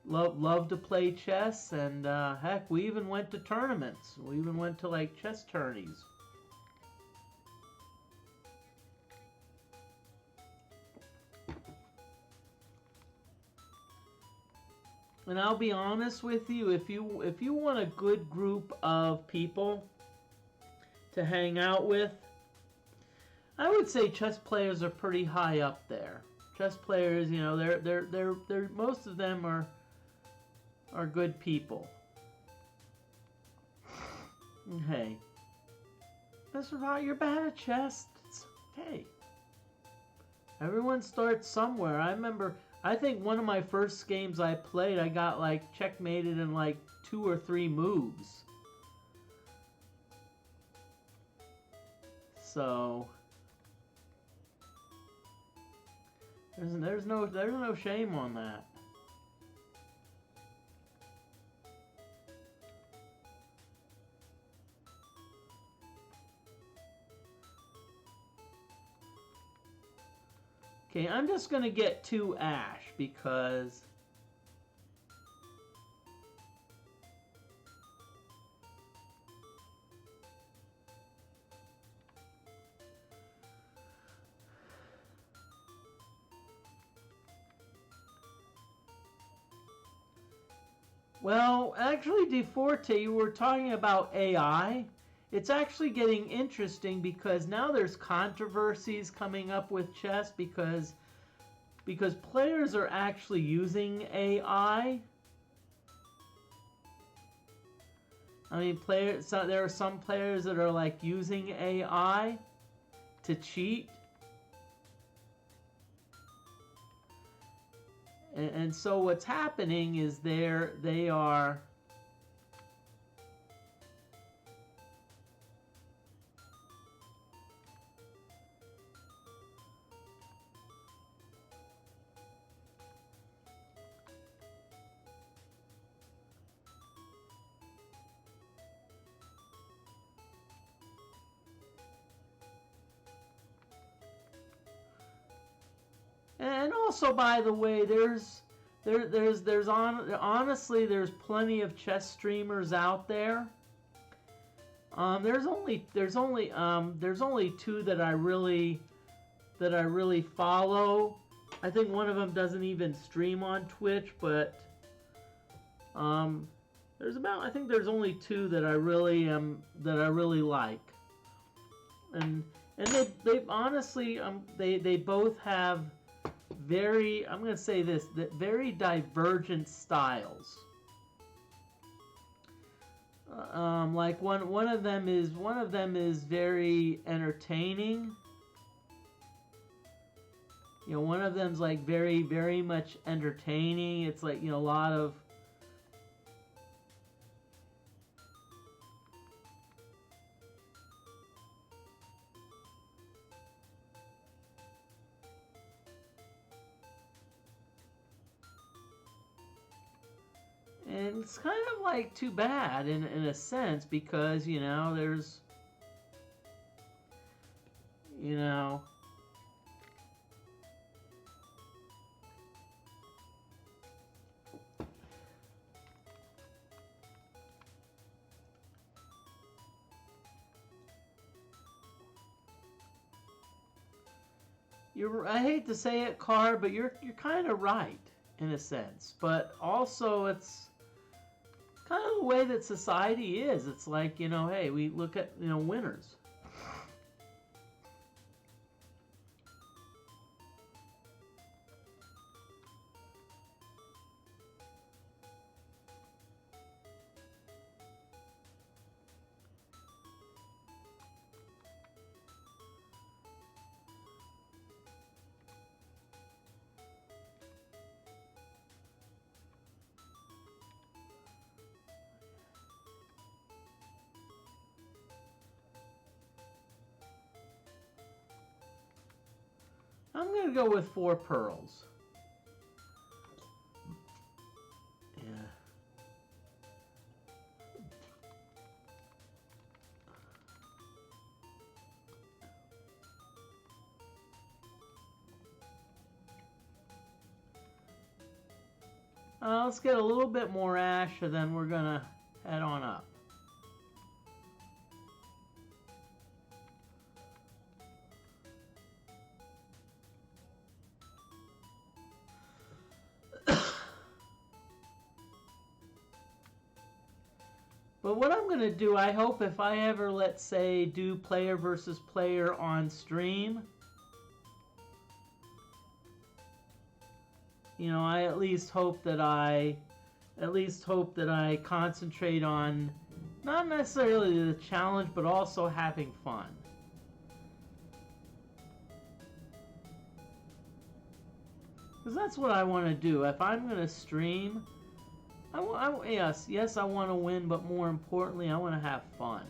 love to play chess, and heck, we even went to tournaments. We even went to like chess tourneys. And I'll be honest with you, if you want a good group of people to hang out with, I would say chess players are pretty high up there. Chess players, you know, they're most of them are good people. Hey, Mr. Rod, you're bad at chess. It's okay. Everyone starts somewhere. I think one of my first games I played, I got like checkmated in like 2 or 3 moves. So there's no shame on that. Okay, I'm just gonna get 2 ash because well, actually, DeForte, you were talking about AI. It's actually getting interesting because now there's controversies coming up with chess because players are actually using AI. I mean, there are some players that are like using AI to cheat. And so what's happening is they are and also, by the way, honestly, there's plenty of chess streamers out there. There's only 2 that I really follow. I think one of them doesn't even stream on Twitch, but I think there's only 2 that I really like, and they honestly they both have I'm going to say this, that very divergent styles. Like one of them is very entertaining. You know, one of them's like very, very much entertaining. It's like, you know, a lot of and it's kind of like too bad in a sense because, you know, there's, you know, I hate to say it, Carr, but you're kind of right in a sense. But also, it's kind of the way that society is. It's like, you know, hey, we look at, you know, winners. I'm going to go with 4 pearls. Yeah. Let's get a little bit more ash, and then we're going to head on up. But what I'm going to do, I hope if I ever, let's say, do player versus player on stream, you know, I at least hope that I concentrate on not necessarily the challenge, but also having fun. Because that's what I want to do. If I'm going to stream, yes, I want to win, but more importantly, I want to have fun.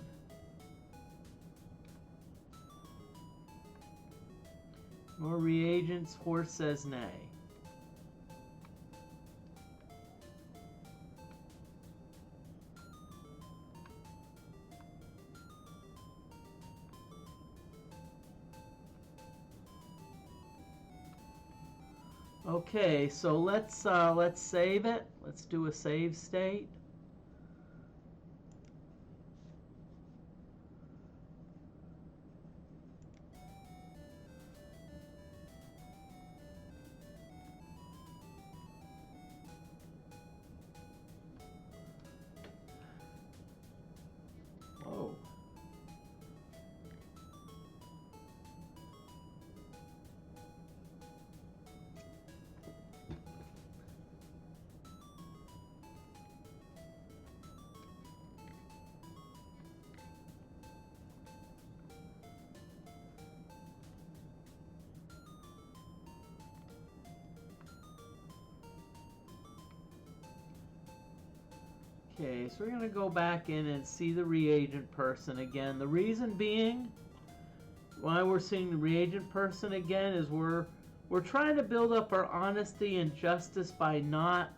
More reagents, horse says nay. Okay, so let's save it. Let's do a save state. Whoa. Okay, so we're going to go back in and see the reagent person again. The reason being why we're seeing the reagent person again is we're trying to build up our honesty and justice by not...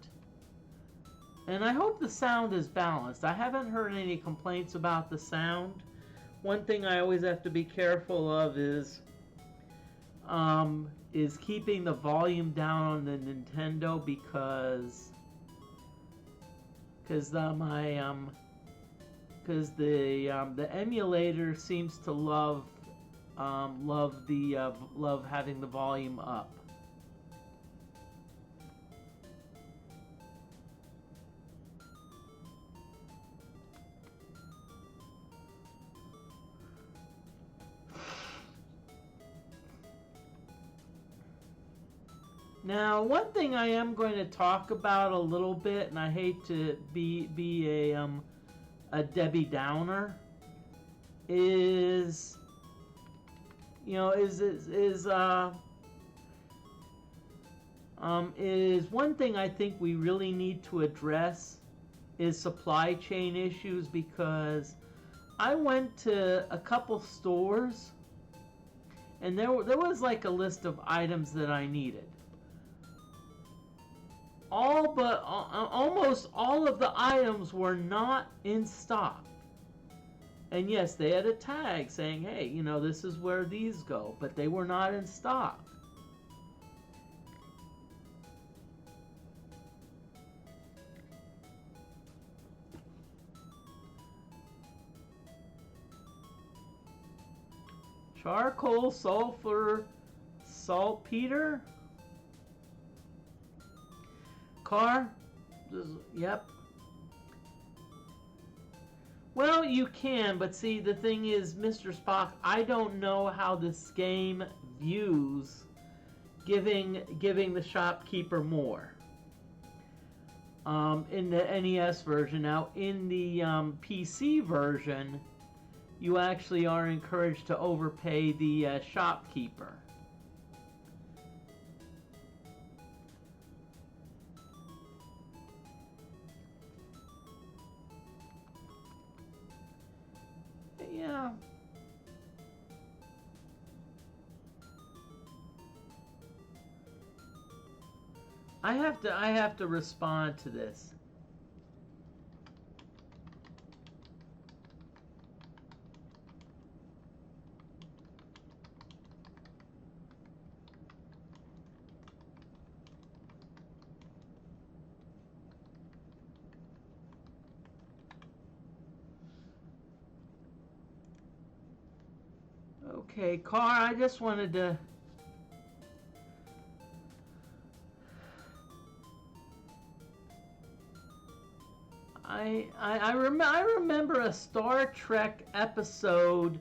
And I hope the sound is balanced. I haven't heard any complaints about the sound. One thing I always have to be careful of is keeping the volume down on the Nintendo because the emulator seems to love having the volume up. Now, one thing I am going to talk about a little bit, and I hate to be a Debbie Downer, is one thing I think we really need to address is supply chain issues, because I went to a couple stores and there was like a list of items that I needed. Almost all of the items were not in stock. And yes, they had a tag saying, hey, this is where these go, but they were not in stock. Charcoal, sulfur, saltpeter. Car? Yep. Well, you can, but see, the thing is, Mr. Spock, I don't know how this game views giving the shopkeeper more. In the NES version. Now, in the PC version, you actually are encouraged to overpay the shopkeeper. Yeah. I have to respond to this. Okay, Car, I just wanted to... I remember a Star Trek episode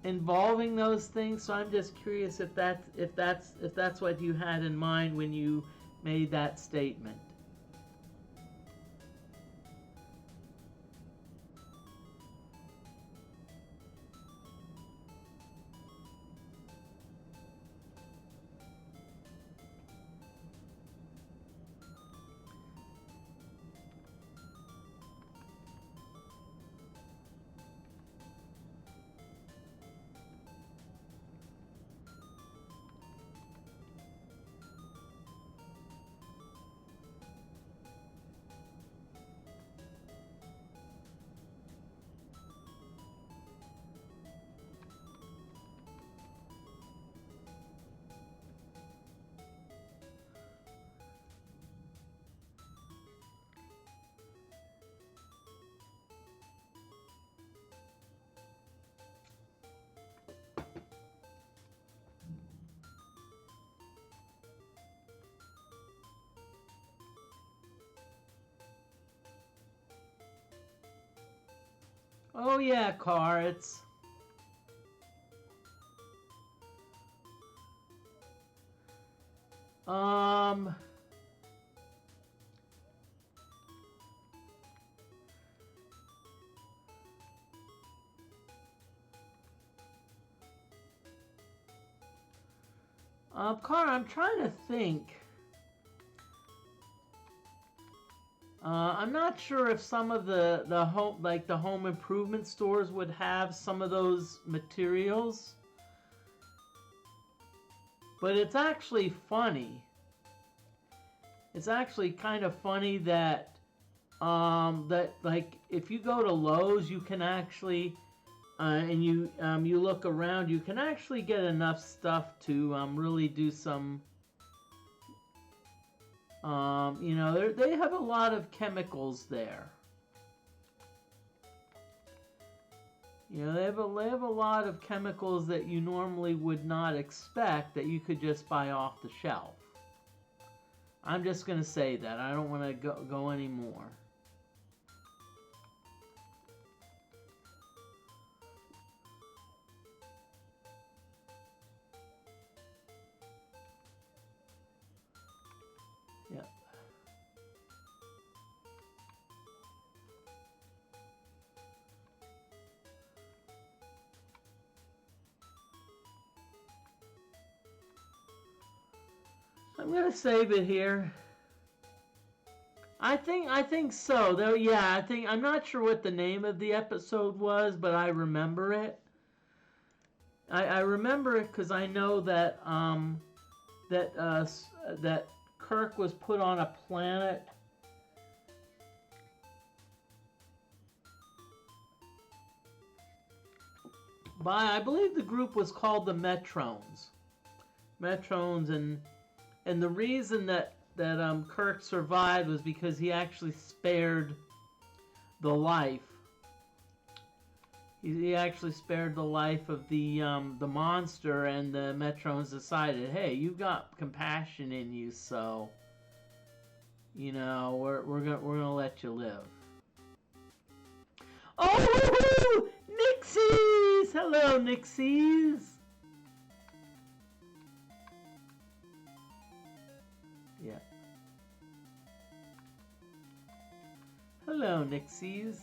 involving those things, so I'm just curious if that's what you had in mind when you made that statement. Oh yeah, Car, it's... Um... Car, I'm trying to think. I'm not sure if some of the home improvement stores would have some of those materials, but it's actually funny. It's actually kind of funny that that like if you go to Lowe's, you can actually and you look around, you can actually get enough stuff to really do some. You know, they have a lot of chemicals there. You know, they have a lot of chemicals that you normally would not expect that you could just buy off the shelf. I'm just gonna say that. I don't want to go any more. Yep. I'm gonna save it here. I think so. Though yeah, I'm not sure what the name of the episode was, but I remember it. I remember it because I know that that Kirk was put on a planet. I believe the group was called the Metrones. Metrones, and the reason that Kirk survived was because he actually spared the life. He actually spared the life of the monster, and the Metrones decided, hey, you've got compassion in you, so you know we're gonna let you live. Oh, Nixies! Hello, Nixies. Yeah. Hello, Nixies.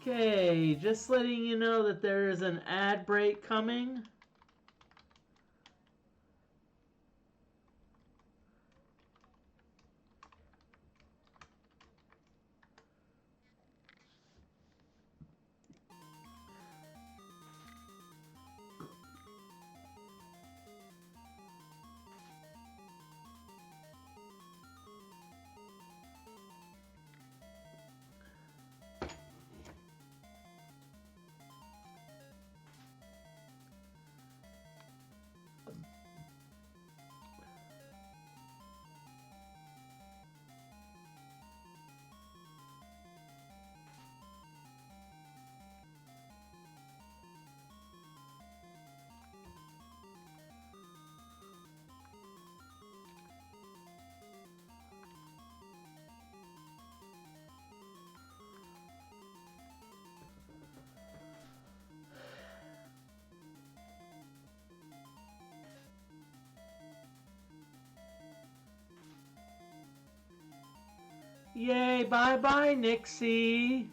Okay, just letting you know that there is an ad break coming. Yay, bye-bye, Nixie.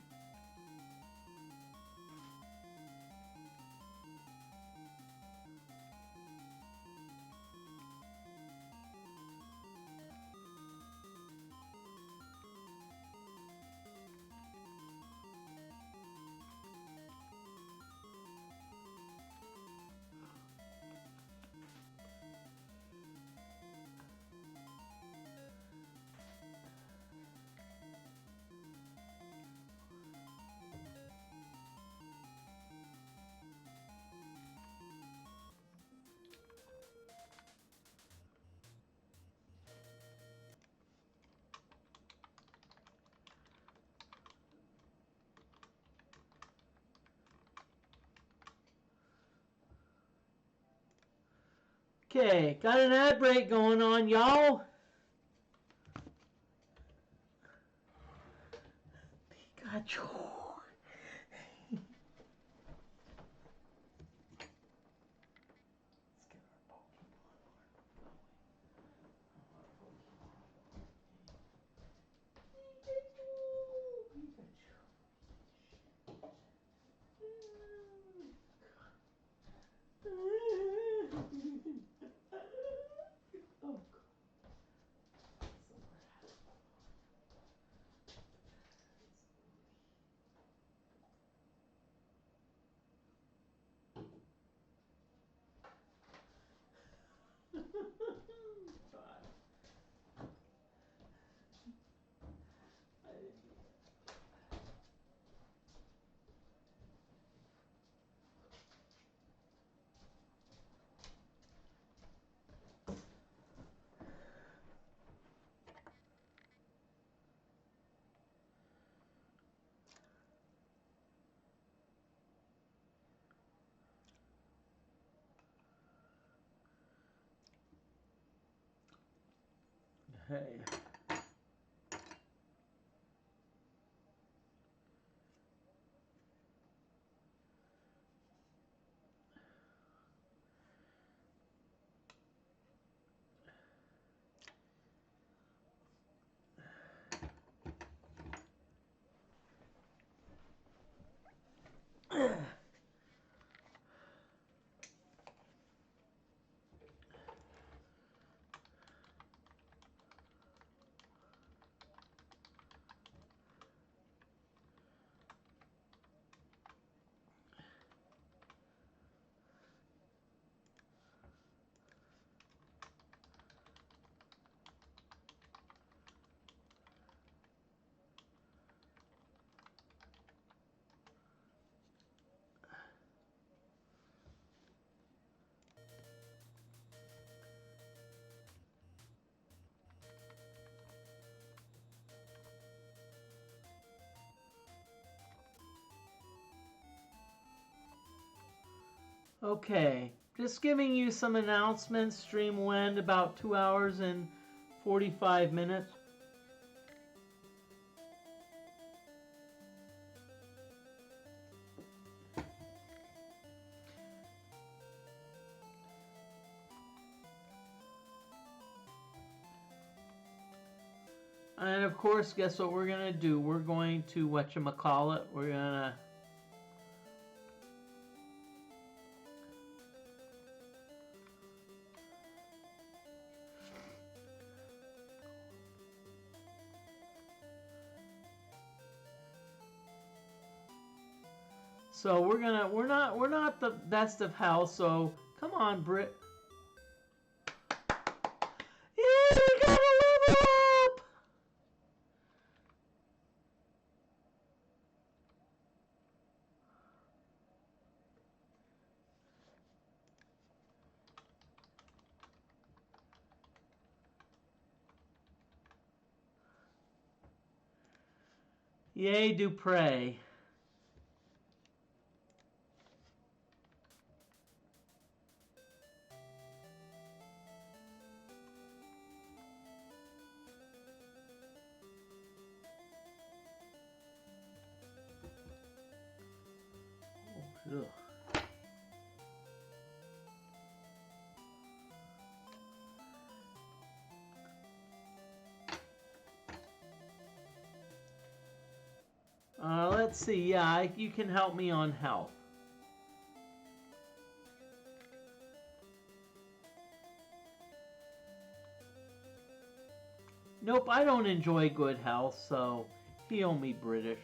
Okay, got an ad break going on, y'all. Pikachu. Hey. Okay, just giving you some announcements. Stream will end about 2 hours and 45 minutes. And of course, guess what we're going to do? We're going to, whatchamacallit, we're going to So we're not the best of health, so come on, Brit. Yeah, we gotta level up! Yay, Dupre. Ugh. let's see. Yeah, you can help me on health. Nope, I don't enjoy good health, so heal me, British.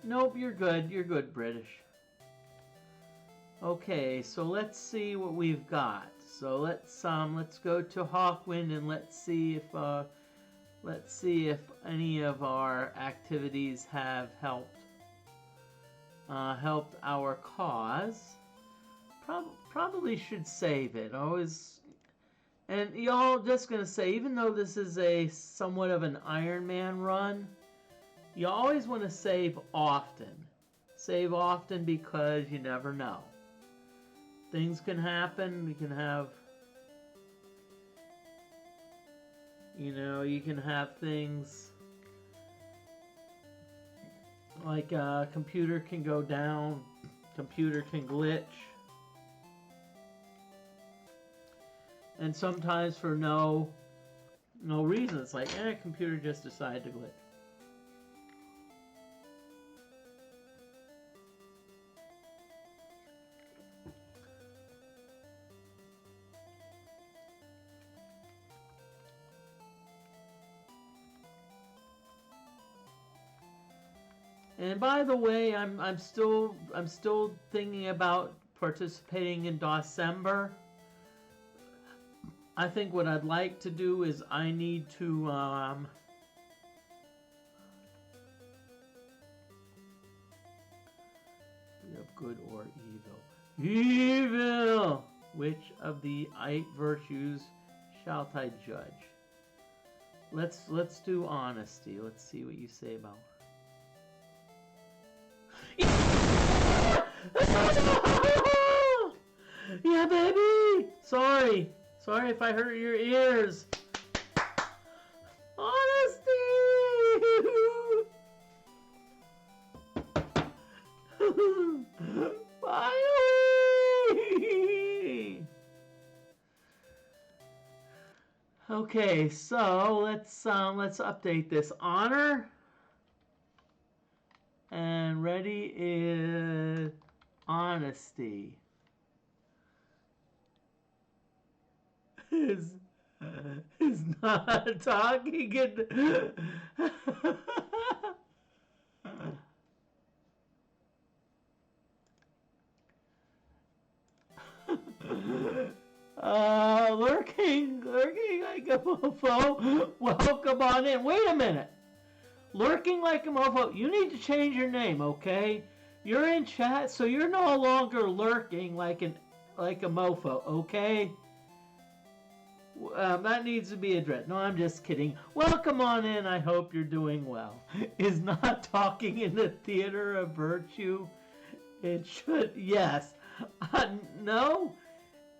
Nope, you're good. You're good, British. Okay, so let's see what we've got. So let's go to Hawkwind and let's see if any of our activities have helped our cause. Probably should save it. Always, and y'all, just gonna say, even though this is a somewhat of an Iron Man run, you always want to save often. Save often because you never know. Things can happen. We can have, you can have things like a computer can go down, computer can glitch. And sometimes for no reason. It's like, computer just decided to glitch. And by the way, I'm still thinking about participating in December. I think what I'd like to do is I need to be of good or evil. Evil! Which of the 8 virtues shall I judge? Let's do honesty. Let's see what you say about. Yeah, baby! Sorry if I hurt your ears. Honesty! Finally! Okay, so let's update this. Honor. And ready is honesty. Is not talking and lurking like a mofo. Welcome on in. Wait a minute. Lurking like a mofo. You need to change your name, okay? You're in chat, so you're no longer lurking like a mofo, okay? That needs to be addressed. No, I'm just kidding. Welcome on in. I hope you're doing well. Is not talking in the theater a virtue? It should. Yes. No,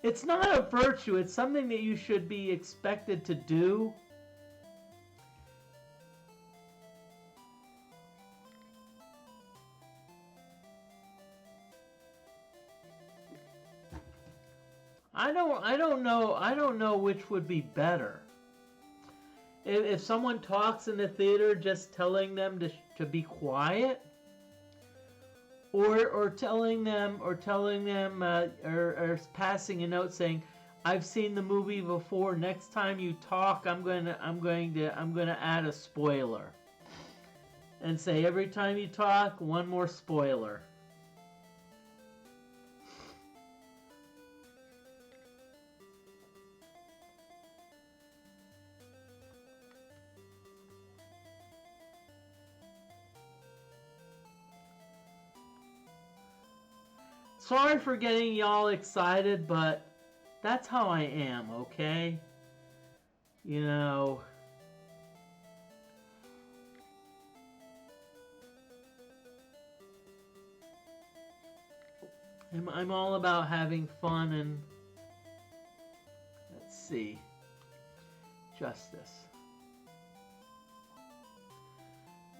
it's not a virtue. It's something that you should be expected to do. I don't know which would be better. If someone talks in the theater, just telling them to be quiet, or telling them or passing a note saying, "I've seen the movie before. Next time you talk, I'm gonna add a spoiler." And say every time you talk, one more spoiler. Sorry for getting y'all excited, but that's how I am, okay? You know. I'm all about having fun and... Let's see. Justice.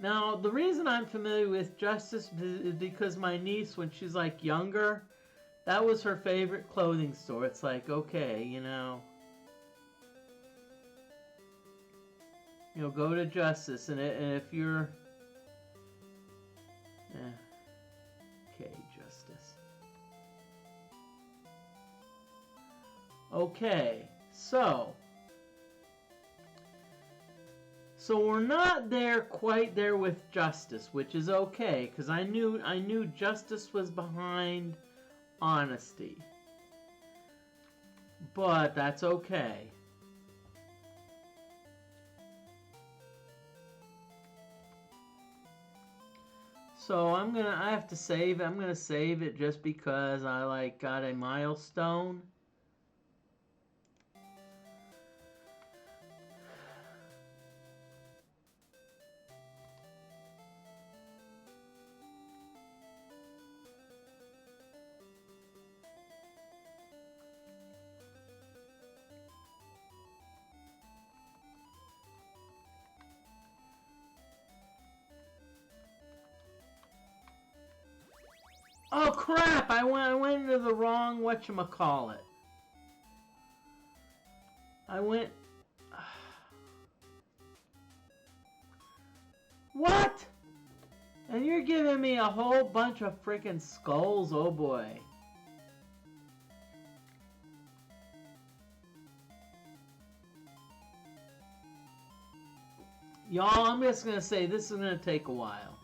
Now, the reason I'm familiar with Justice is because my niece, when she's like younger, that was her favorite clothing store. It's like, okay, you know, go to Justice, and if you're, okay, Justice. Okay, so we're not quite there with Justice, which is okay, because I knew Justice was behind Honesty. But that's okay. So I have to save. I'm gonna save it just because I got a milestone. Oh crap! I went into the wrong whatchamacallit. I went... What? And you're giving me a whole bunch of freaking skulls, oh boy. Y'all, I'm just gonna say this is gonna take a while.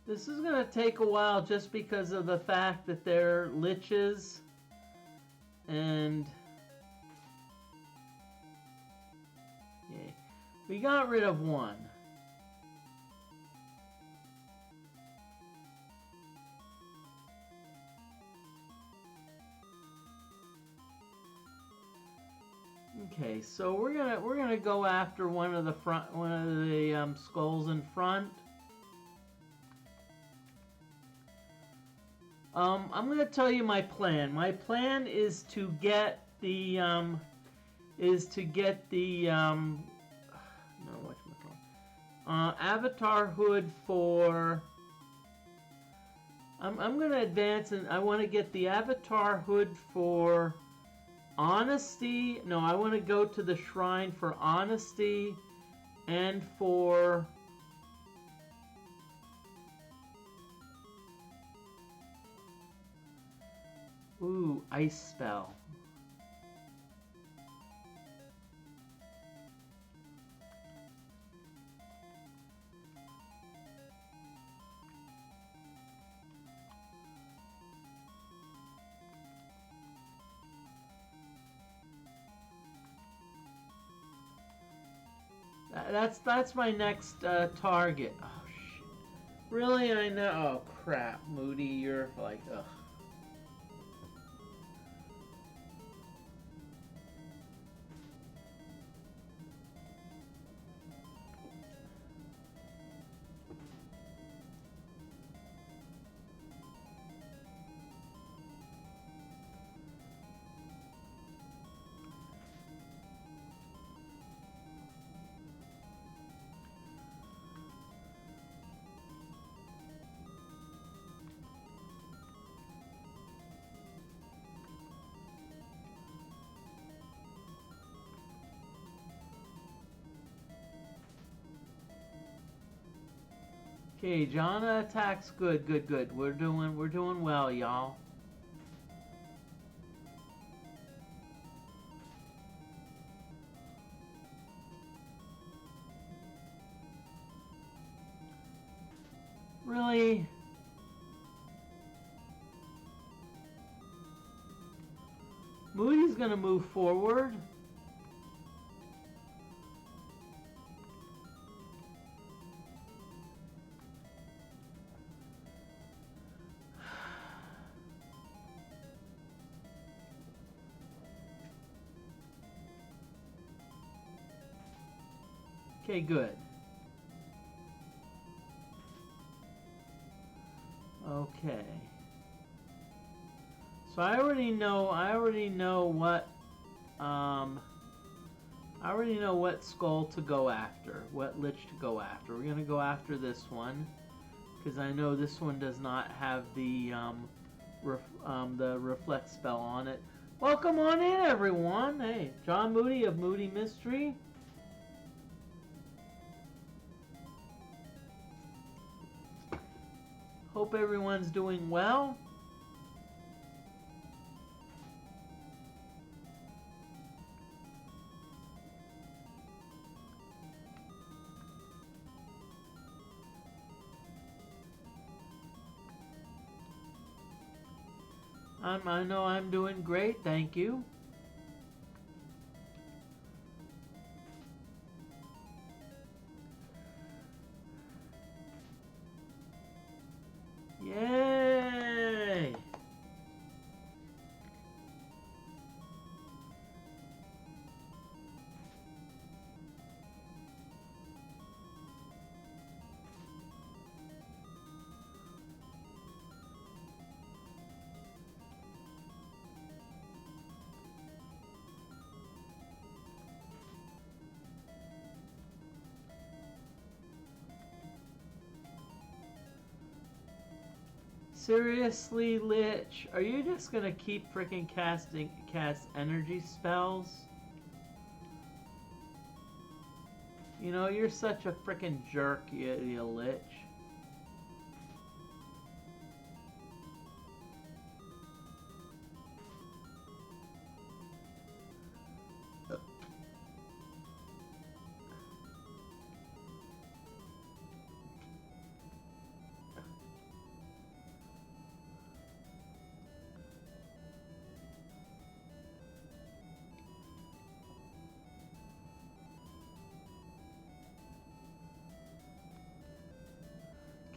This is gonna take a while just because of the fact that they're liches and yay. We got rid of one. Okay, so we're gonna go after one of the skulls in front. I'm gonna tell you my plan. My plan is to get the no, whatchamacallit, Avatarhood for. I'm gonna advance and I want to get the Avatarhood for Honesty. No, I want to go to the shrine for Honesty and for. Ooh, Ice Spell. That's my next target. Oh shit! Really? I know. Oh crap, Moody, you're like ugh. Okay, Jana attacks. Good. We're doing well, y'all. Really? Moody's gonna move forward. Okay, good. Okay. So I already know what I already know what skull to go after, what lich to go after. We're gonna go after this one because I know this one does not have the reflect spell on it. Welcome on in, everyone. Hey, John Moody of Moody Mystery. Hope everyone's doing well. I know I'm doing great, thank you. Yay! Seriously, Lich, are you just gonna keep freaking cast energy spells? You know, you're such a freaking jerk, you Lich.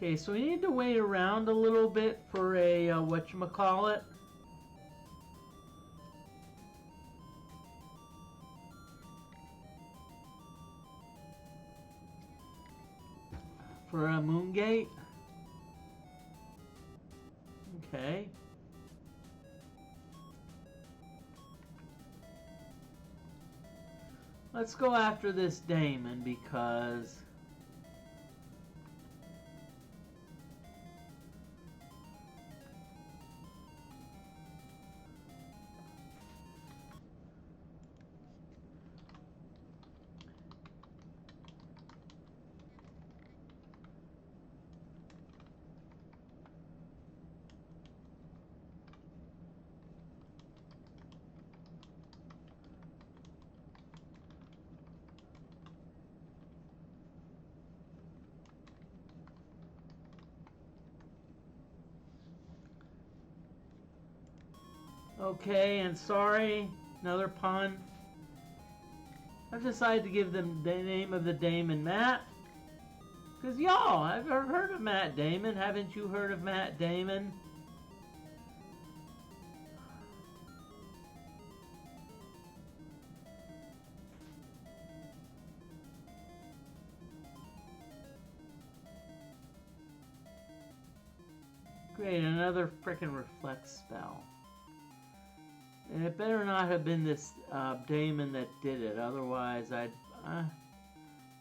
Okay, so we need to wait around a little bit for a whatchamacallit. For a Moongate. Okay. Let's go after this Daemon because okay, and sorry, another pun. I've decided to give them the name of the Daemon Matt. Because y'all, I've heard of Matt Damon. Haven't you heard of Matt Damon? Great, another frickin' reflect spell. And it better not have been this Daemon that did it. Otherwise, I'd...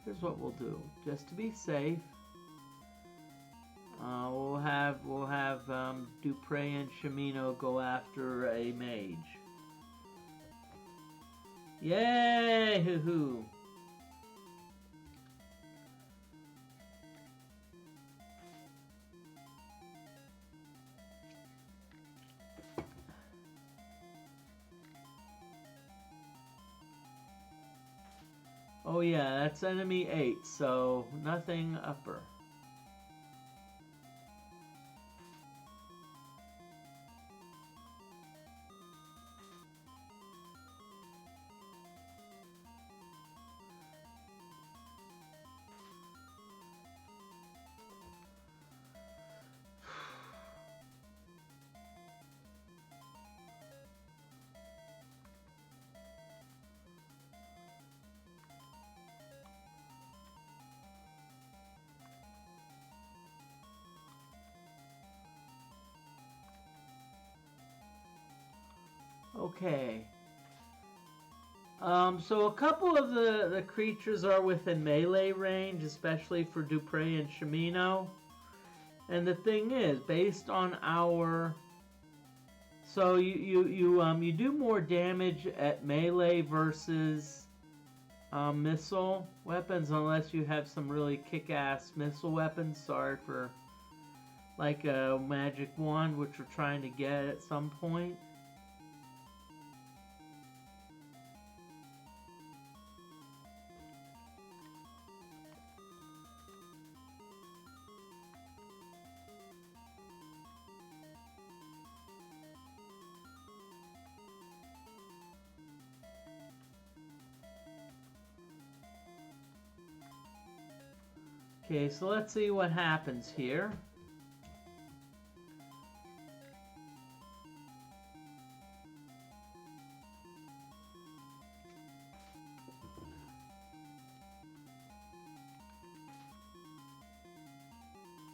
here's what we'll do. Just to be safe, we'll have Dupre and Shimino go after a mage. Yay! Hoo-hoo! Oh yeah, that's enemy 8, so nothing upper. Okay. So a couple of the creatures are within melee range, especially for Dupre and Shimino. And the thing is, based on our... So you do more damage at melee versus missile weapons, unless you have some really kick-ass missile weapons. Sorry for like a magic wand, which we're trying to get at some point. Okay, so let's see what happens here.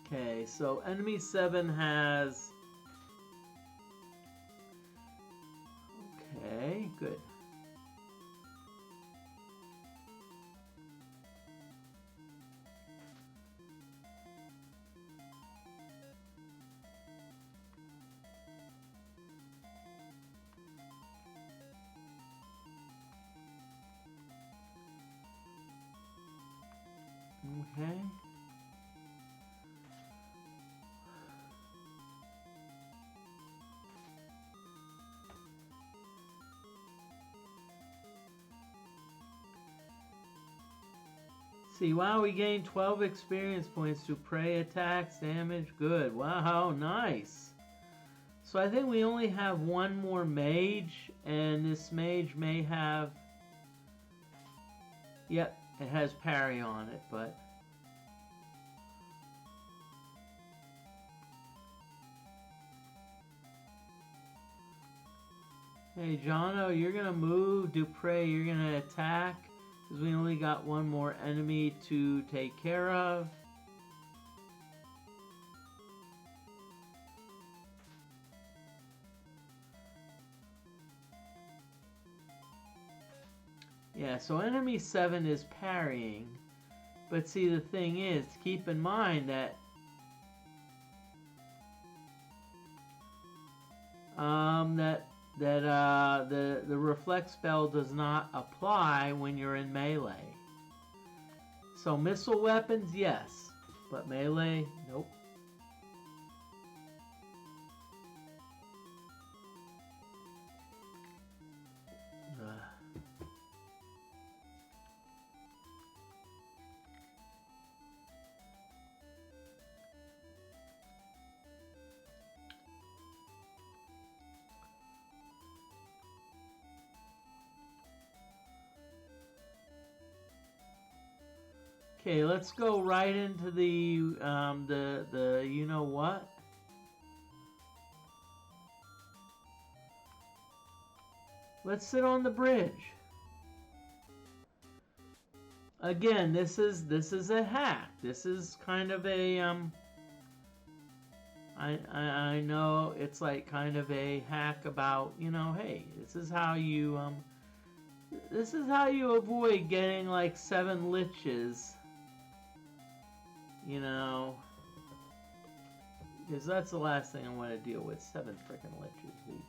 Okay, so enemy 7 has... Okay, good. Okay. See, wow, we gained 12 experience points to prey attacks, damage, good. Wow, nice. So I think we only have one more mage, and this mage may have... Yep, it has parry on it, but... Hey, Jono, you're going to move. Dupre, you're going to attack. Because we only got one more enemy to take care of. Yeah, so enemy 7 is parrying. But see, the thing is, keep in mind that the reflect spell does not apply when you're in melee. So missile weapons, yes, but melee, nope. Okay, let's go right into the you know what? Let's sit on the bridge. Again, this is a hack. This is kind of a I know it's like kind of a hack about, you know, hey, this is how you avoid getting like 7 liches. You know, because that's the last thing I want to deal with. 7 freaking liches, dude.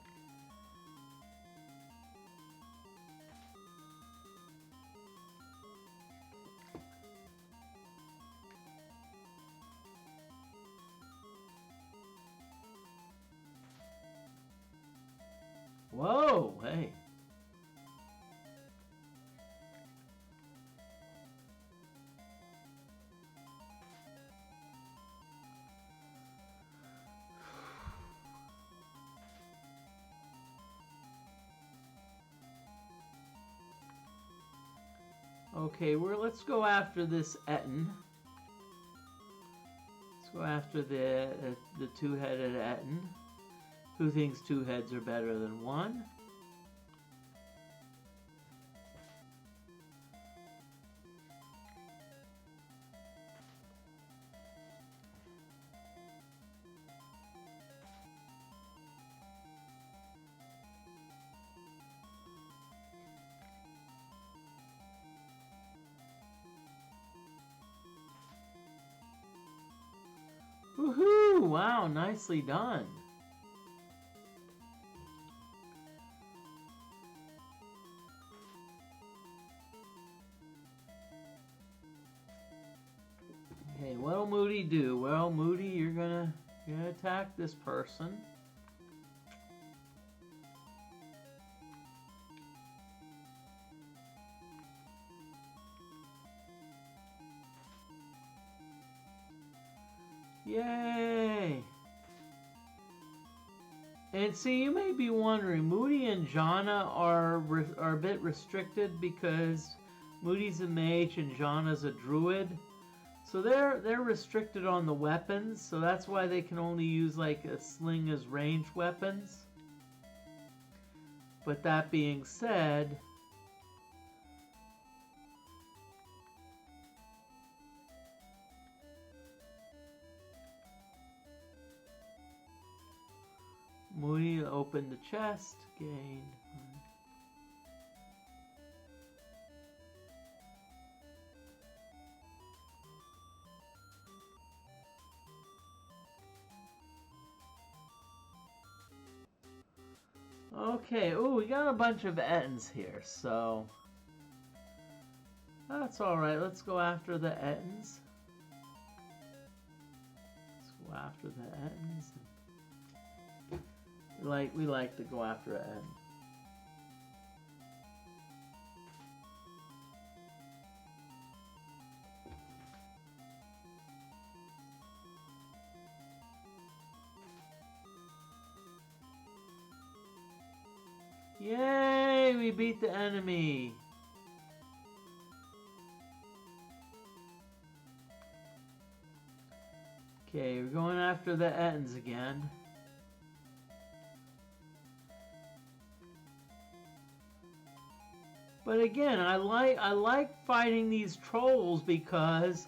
Whoa, hey. Okay, let's go after this Etten. Let's go after the 2-headed Etten. Who thinks 2 heads are better than 1? wow, nicely done. Okay, what'll Moody do? Well, Moody, you're gonna attack this person. Yay! And see, you may be wondering, Moody and Jana are a bit restricted because Moody's a mage and Jana's a druid. So they're restricted on the weapons, so that's why they can only use like a sling as ranged weapons. But that being said, Moody opened the chest, gained. Okay, oh, we got a bunch of Ettins here, so that's alright. Let's go after the Ettins. Let's go after the Ettins. We like to go after Ettin. Yay! We beat the enemy! Okay, we're going after the Ettins again. But again, I like fighting these trolls because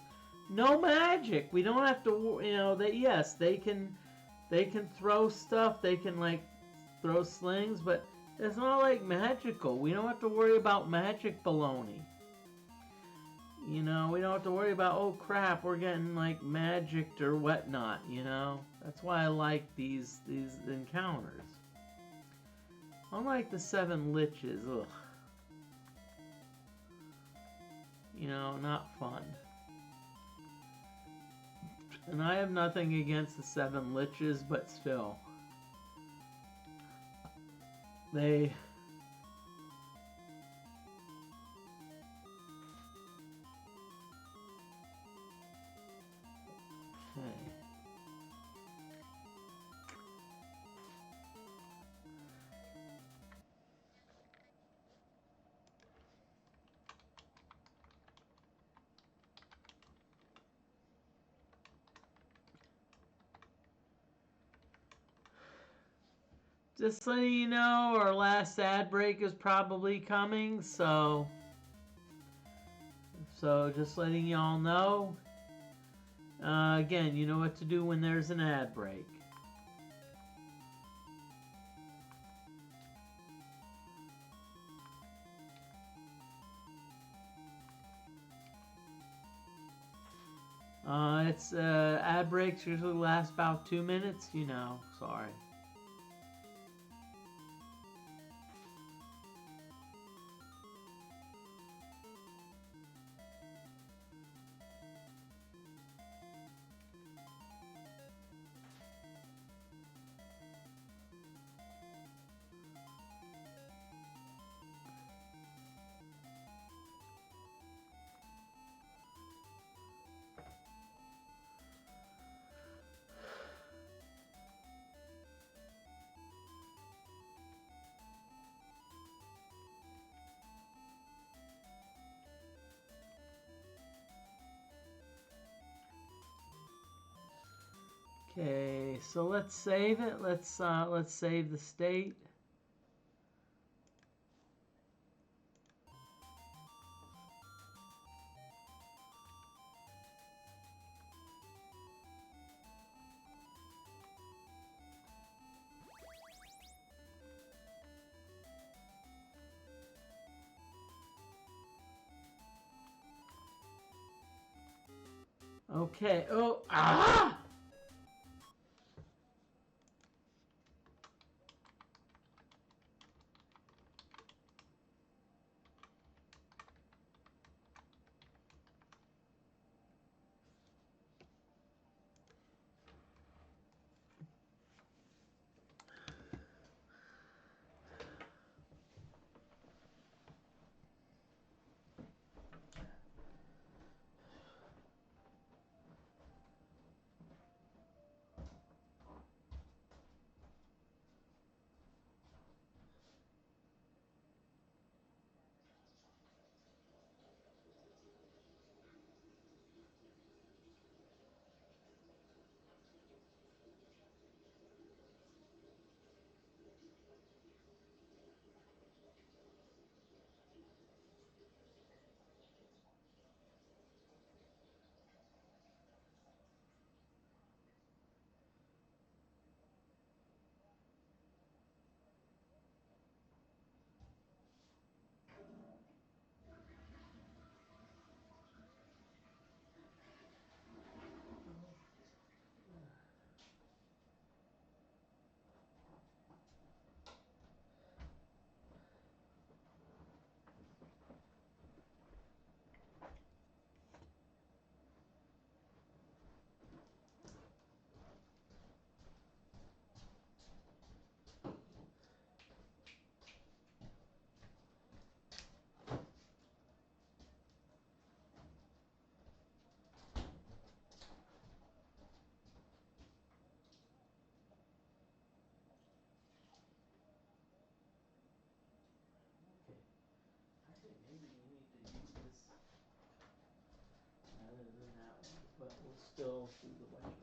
no magic. We don't have to, you know, yes, they can throw stuff, they can like throw slings, but it's not like magical. We don't have to worry about magic baloney. You know, we don't have to worry about, oh crap, we're getting like magicked or whatnot, you know? That's why I like these encounters. Unlike the 7 liches, ugh. You know, not fun. And I have nothing against the 7 liches, but still. They... Okay. Just letting you know, our last ad break is probably coming, so just letting y'all know. Again, you know what to do when there's an ad break. It's ad breaks usually last about 2 minutes, you know, sorry. Okay, so let's save it. Let's save the state. Okay. Oh, ah! but we'll still do the whatchamacallit.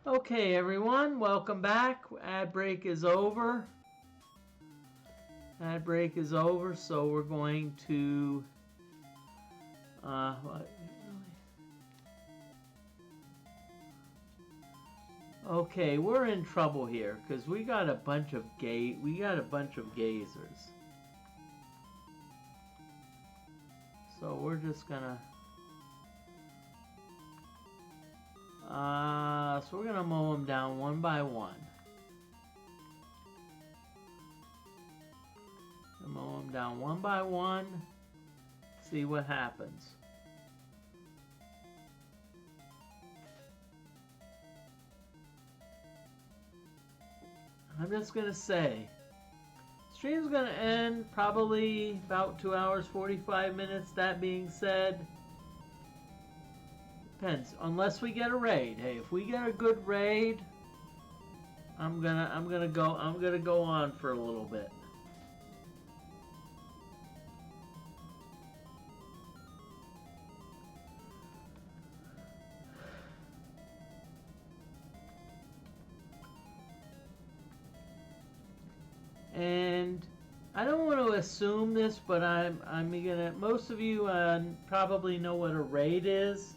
Okay, everyone, welcome back. Ad break is over. Ad break is over, so we're going to okay, we're in trouble here because we got a bunch of gazers. So we're just gonna so we're gonna mow them down one by one. Mow them down one by one. See what happens. I'm just gonna say, stream's gonna end probably about 2 hours 45 minutes. That being said, depends. Unless we get a raid. Hey, if we get a good raid, I'm gonna go on for a little bit. And I don't want to assume this, but I'm gonna. Most of you probably know what a raid is.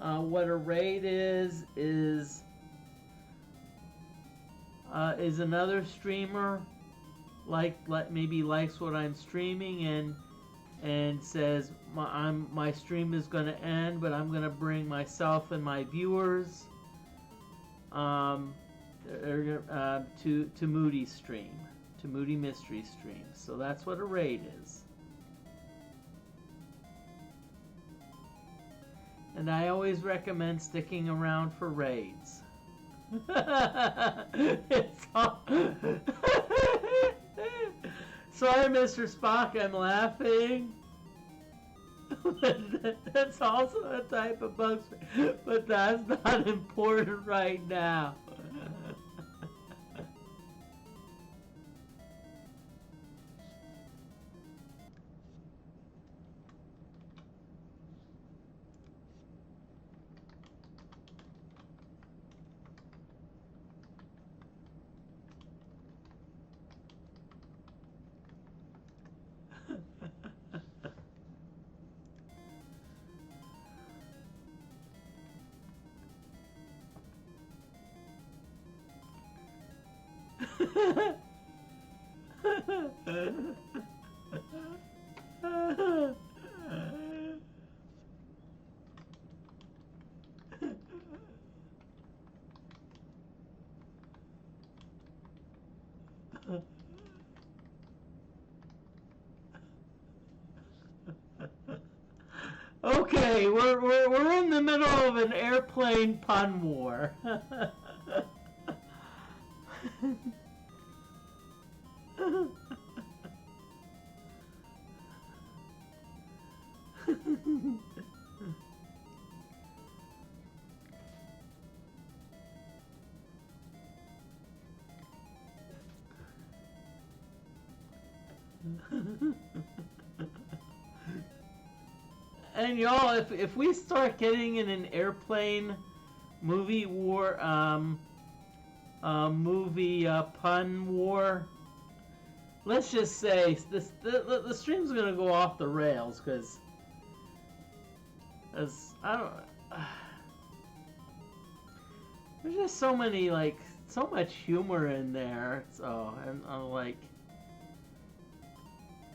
What a raid is another streamer maybe likes what I'm streaming and says my stream is gonna end, but I'm gonna bring myself and my viewers to Moody's stream. To Moody Mystery Stream. So that's what a raid is. And I always recommend sticking around for raids. It's all Sorry, Mr. Spock, I'm laughing. That's also a type of bug, but that's not important right now. Okay, we're in the middle of an airplane pun war. And y'all, if we start getting in an airplane movie war, movie pun war. Let's just say the stream's gonna go off the rails because as I don't. There's just so many so much humor in there. So and I'm like.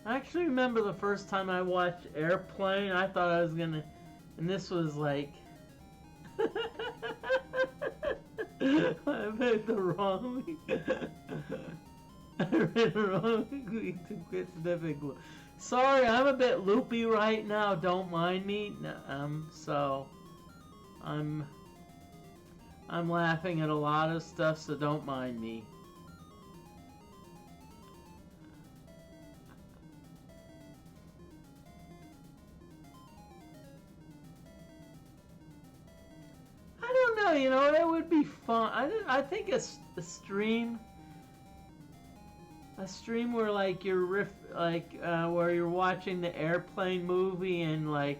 I actually remember the first time I watched Airplane, I thought I was gonna, and this was like, I read the wrong week. I read the wrong week to quit sniffing glue. Sorry, I'm a bit loopy right now. Don't mind me. So I'm laughing at a lot of stuff, so don't mind me. I don't know, it would be fun. I think a stream where you're where you're watching the Airplane movie and I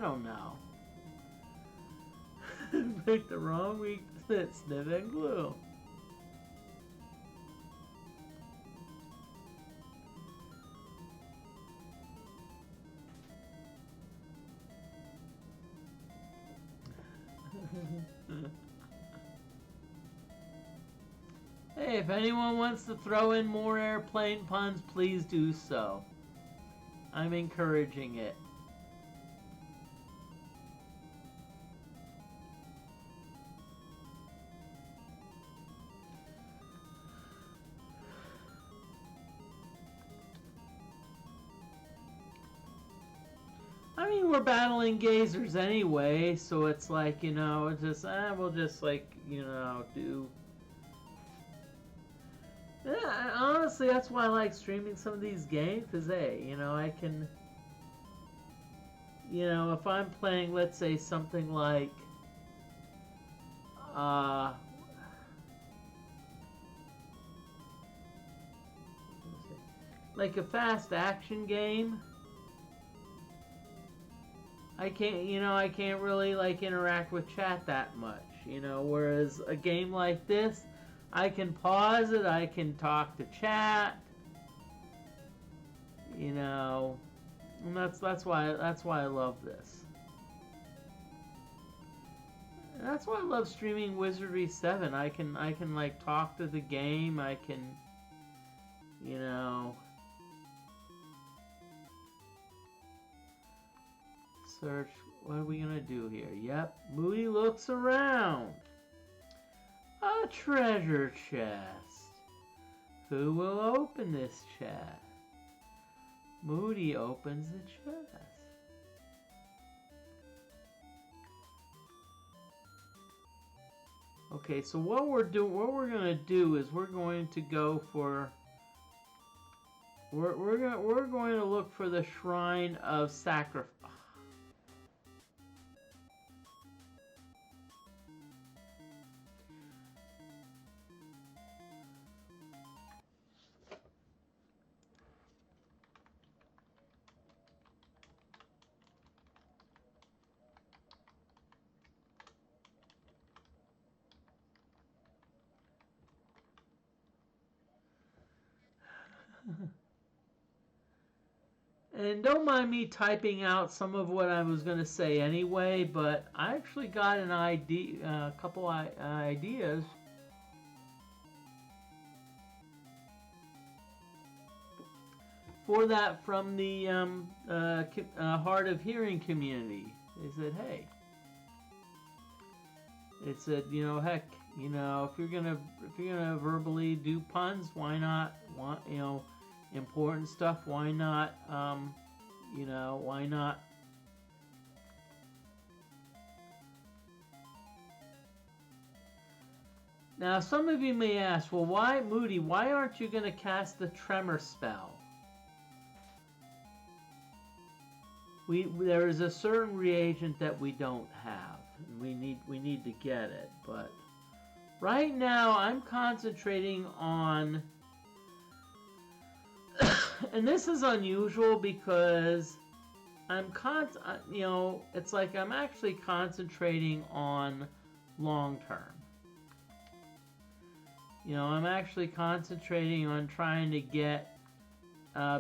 don't know. Picked the wrong week to sniff and glue. Hey, if anyone wants to throw in more Airplane puns, please do so. I'm encouraging it. I mean, we're battling gazers anyway, so it's just, we'll just do. Yeah, honestly, that's why I like streaming some of these games, because, hey, I can, if I'm playing, let's say, something like a fast action game, I can't really, interact with chat that much, whereas a game like this, I can pause it, I can talk to chat, and that's why I love this. And that's why I love streaming Wizardry 7. I can talk to the game, I can search. What are we gonna do here? Yep, Moody looks around. A treasure chest. Who will open this chest? Moody opens the chest. Okay, so what we're gonna do is we're going to go for. We're going to look for the Shrine of Sacrifice. And don't mind me typing out some of what I was going to say anyway, but I actually got an idea, a couple ideas. For that from the Hard of Hearing community. They said, hey. It said, heck, if you're gonna verbally do puns, why not? Important stuff, why not? Why not? Now, some of you may ask, well, why, Moody, why aren't you going to cast the tremor spell? There is a certain reagent that we don't have. We need to get it, but right now I'm concentrating on and this is unusual because it's like I'm actually concentrating on long term. You know, I'm actually concentrating on trying to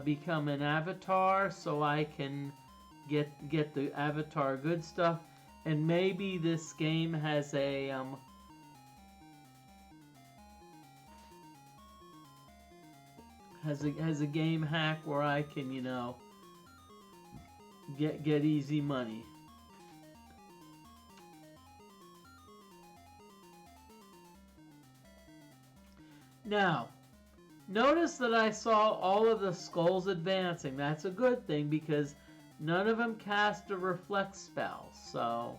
become an avatar so I can get the avatar good stuff, and maybe this game has a game hack where I can, you know, get easy money. Now, notice that I saw all of the skulls advancing. That's a good thing because none of them cast a reflect spell, so...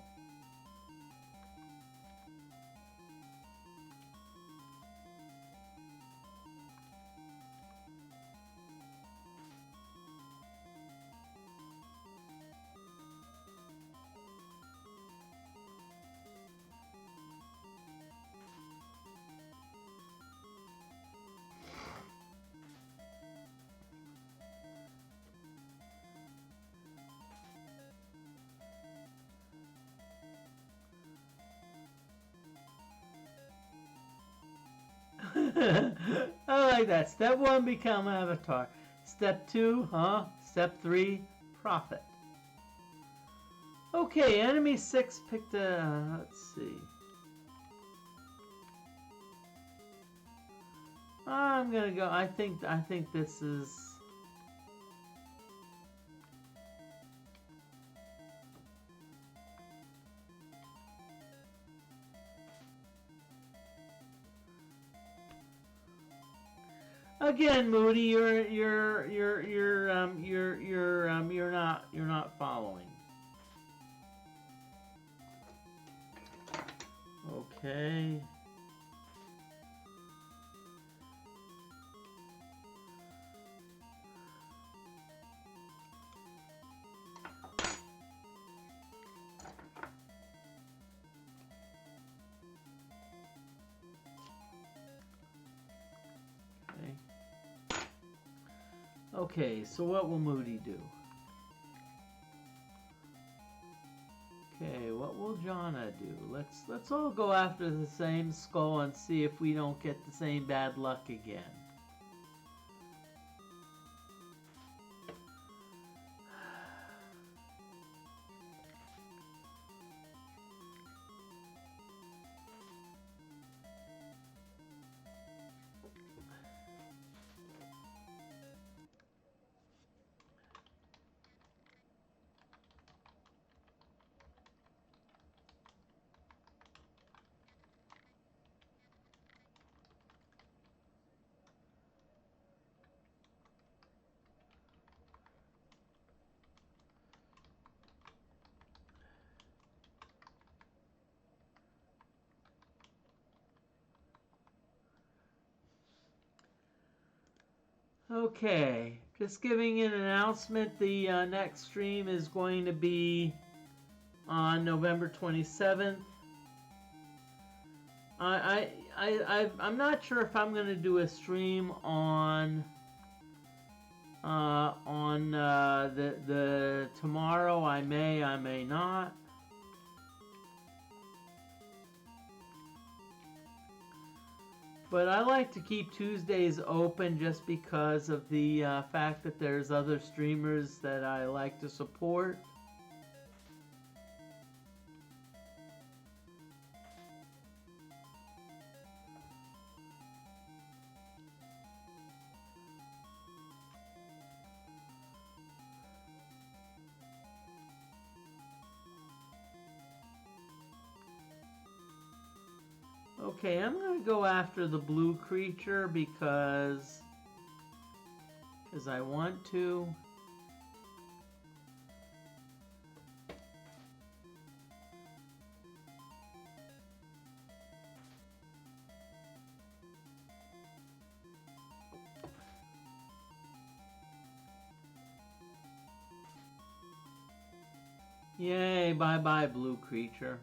I like that. Step 1, become avatar. Step 2, huh? Step 3, profit. Okay, enemy 6 picked a... let's see. I'm gonna go... I think this is... Again, Moody, you're not following. Okay. Okay, so what will Moody do? Okay, what will Jonna do? Let's all go after the same skull and see if we don't get the same bad luck again. Okay, just giving an announcement. The next stream is going to be on November 27th. I'm not sure if I'm going to do a stream on the tomorrow. I may not. But I like to keep Tuesdays open just because of the fact that there's other streamers that I like to support. Okay, I'm going to go after the blue creature because I want to. Yay, bye-bye, blue creature.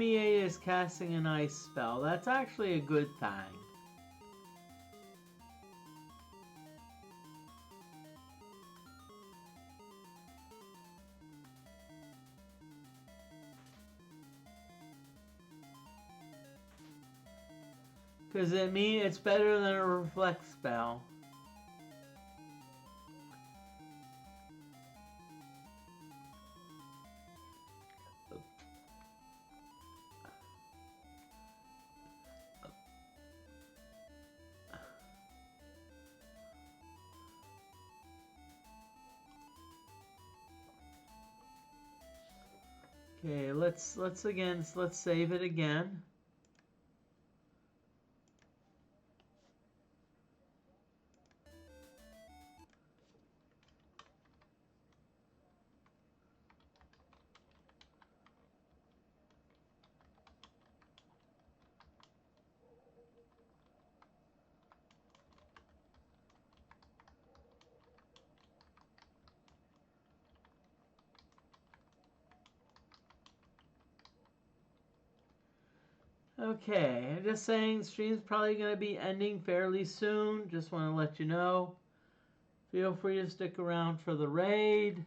enemy is casting an ice spell, that's actually a good thing. Because it means it's better than a reflect spell. Okay, let's save it again. Okay, I'm just saying stream's probably going to be ending fairly soon. Just want to let you know. Feel free to stick around for the raid.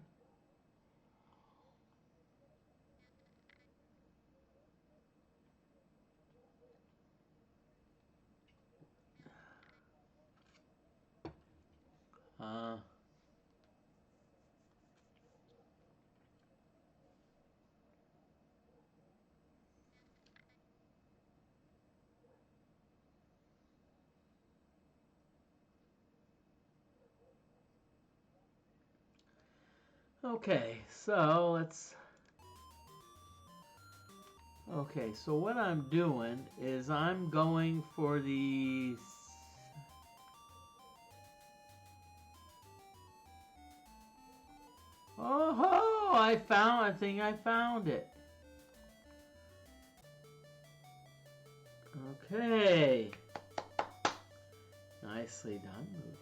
Okay, so let's... Okay, so what I'm doing is I'm going for the... Oh, I think I found it. Okay. Nicely done, Moody.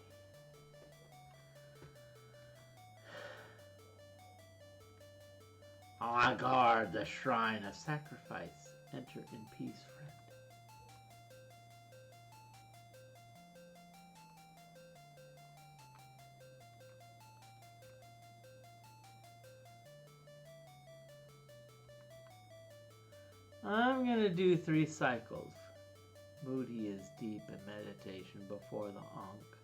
I guard the shrine of sacrifice. Enter in peace, friend. I'm gonna do 3 cycles. Moody is deep in meditation before the Ankh.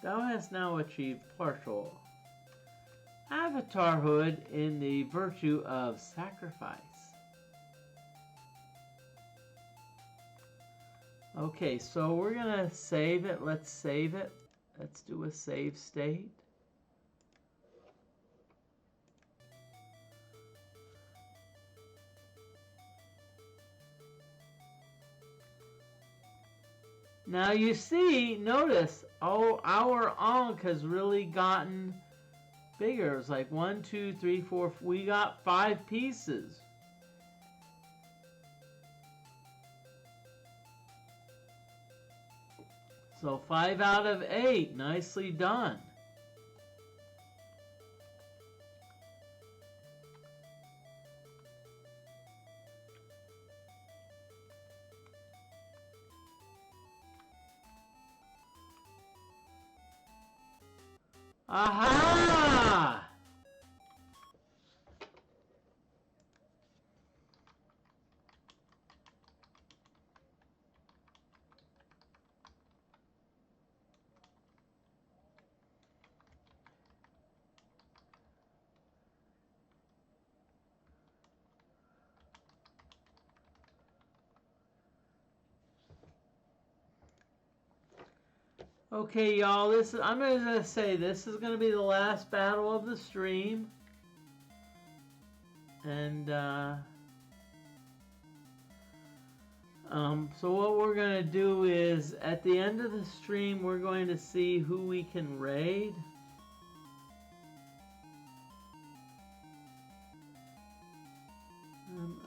Thou hast now achieved partial Avatarhood in the virtue of sacrifice. Okay, so we're gonna save it. Let's save it. Let's do a save state. Now you see, notice, oh, our Ankh has really gotten bigger. It's like 1, 2, 3, 4. We got 5 pieces. So 5 out of 8. Nicely done. Aha! Okay, y'all, I'm gonna say this is gonna be the last battle of the stream. And so what we're gonna do is at the end of the stream we're going to see who we can raid.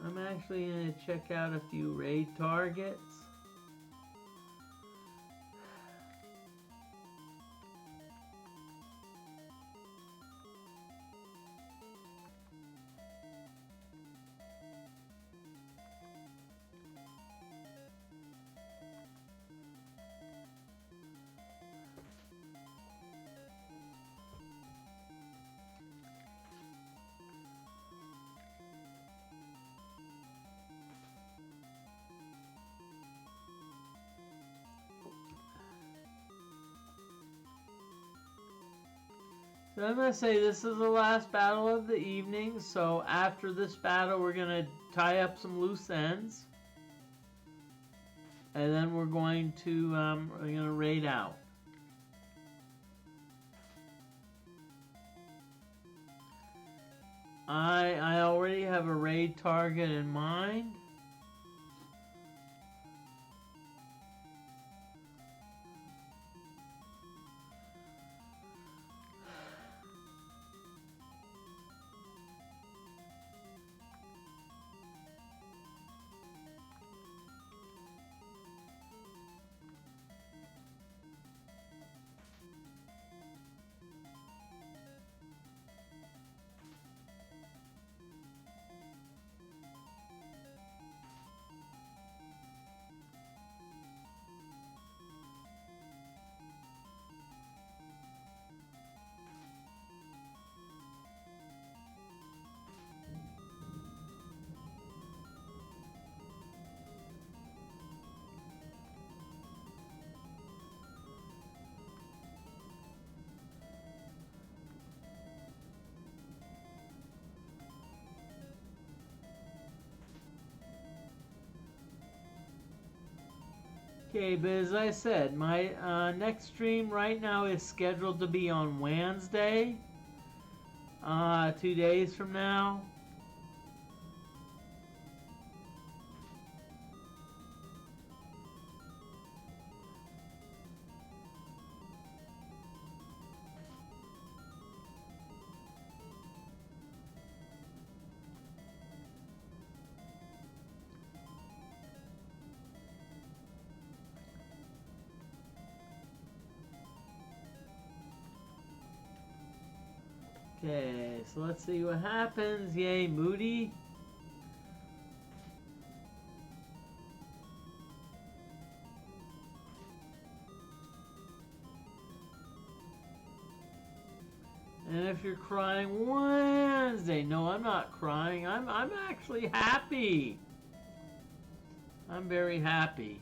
I'm actually gonna check out a few raid targets. So I'm going to say this is the last battle of the evening. So after this battle, we're going to tie up some loose ends. And then we're going to raid out. I already have a raid target in mind. Okay, but as I said, my next stream right now is scheduled to be on Wednesday, 2 days from now. Okay, so let's see what happens. Yay, Moody. And if you're crying Wednesday, no, I'm not crying. I'm actually happy. I'm very happy.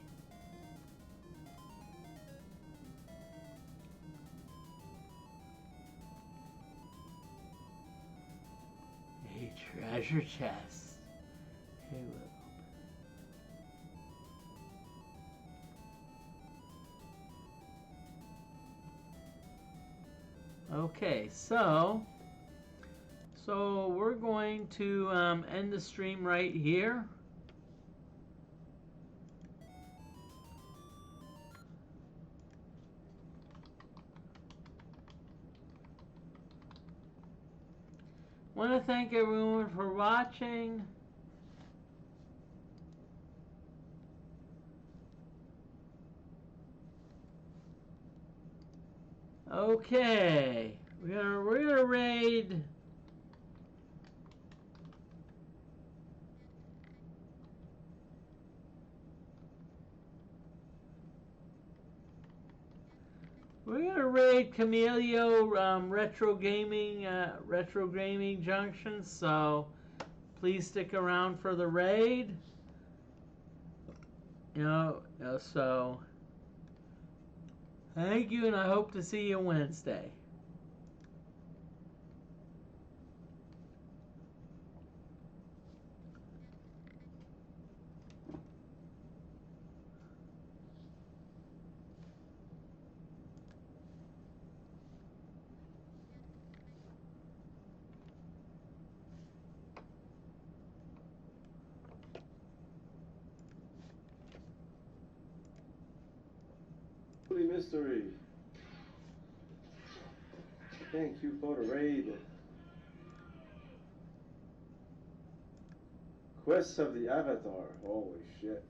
A treasure chest. Hey, okay, so we're going to end the stream right here. Want to thank everyone for watching. Okay, we're gonna raid. We're gonna raid Camelio Retro Gaming Junction. So please stick around for the raid. So thank you, and I hope to see you Wednesday. Mystery. Thank you for the raid. Quest of the Avatar. Holy shit.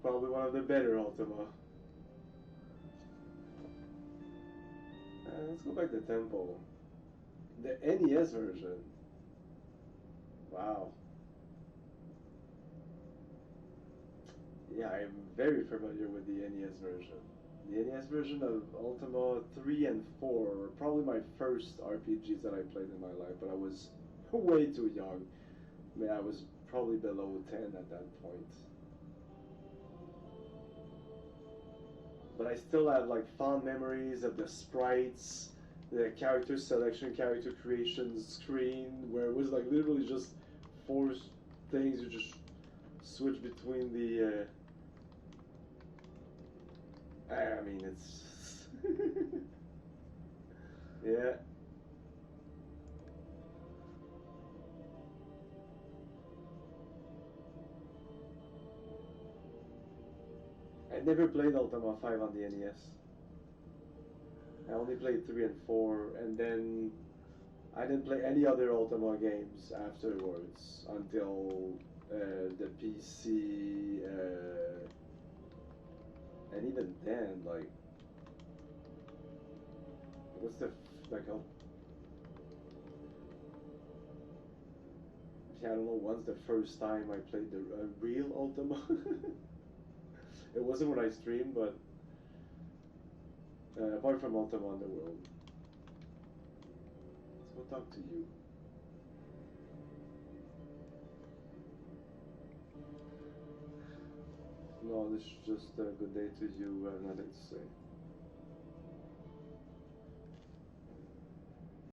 Probably one of the better Ultima. Let's go back to Temple. The NES version. Wow. Yeah, I'm very familiar with the NES version. The NES version of Ultima 3 and 4 were probably my first RPGs that I played in my life, but I was way too young. I mean, I was probably below 10 at that point. But I still have like fond memories of the sprites, the character selection, character creation screen, where it was like literally just four things. You just switch between the. I mean, it's. Yeah. I never played Ultima 5 on the NES. I only played 3 and 4, and then I didn't play any other Ultima games afterwards until the PC, and even then, like, what's the like? I don't know. When's the first time I played the real Ultima? It wasn't when I streamed, but apart from Ultima Underworld. Let's go talk to you. No, this is just a good day to you. Nothing to say.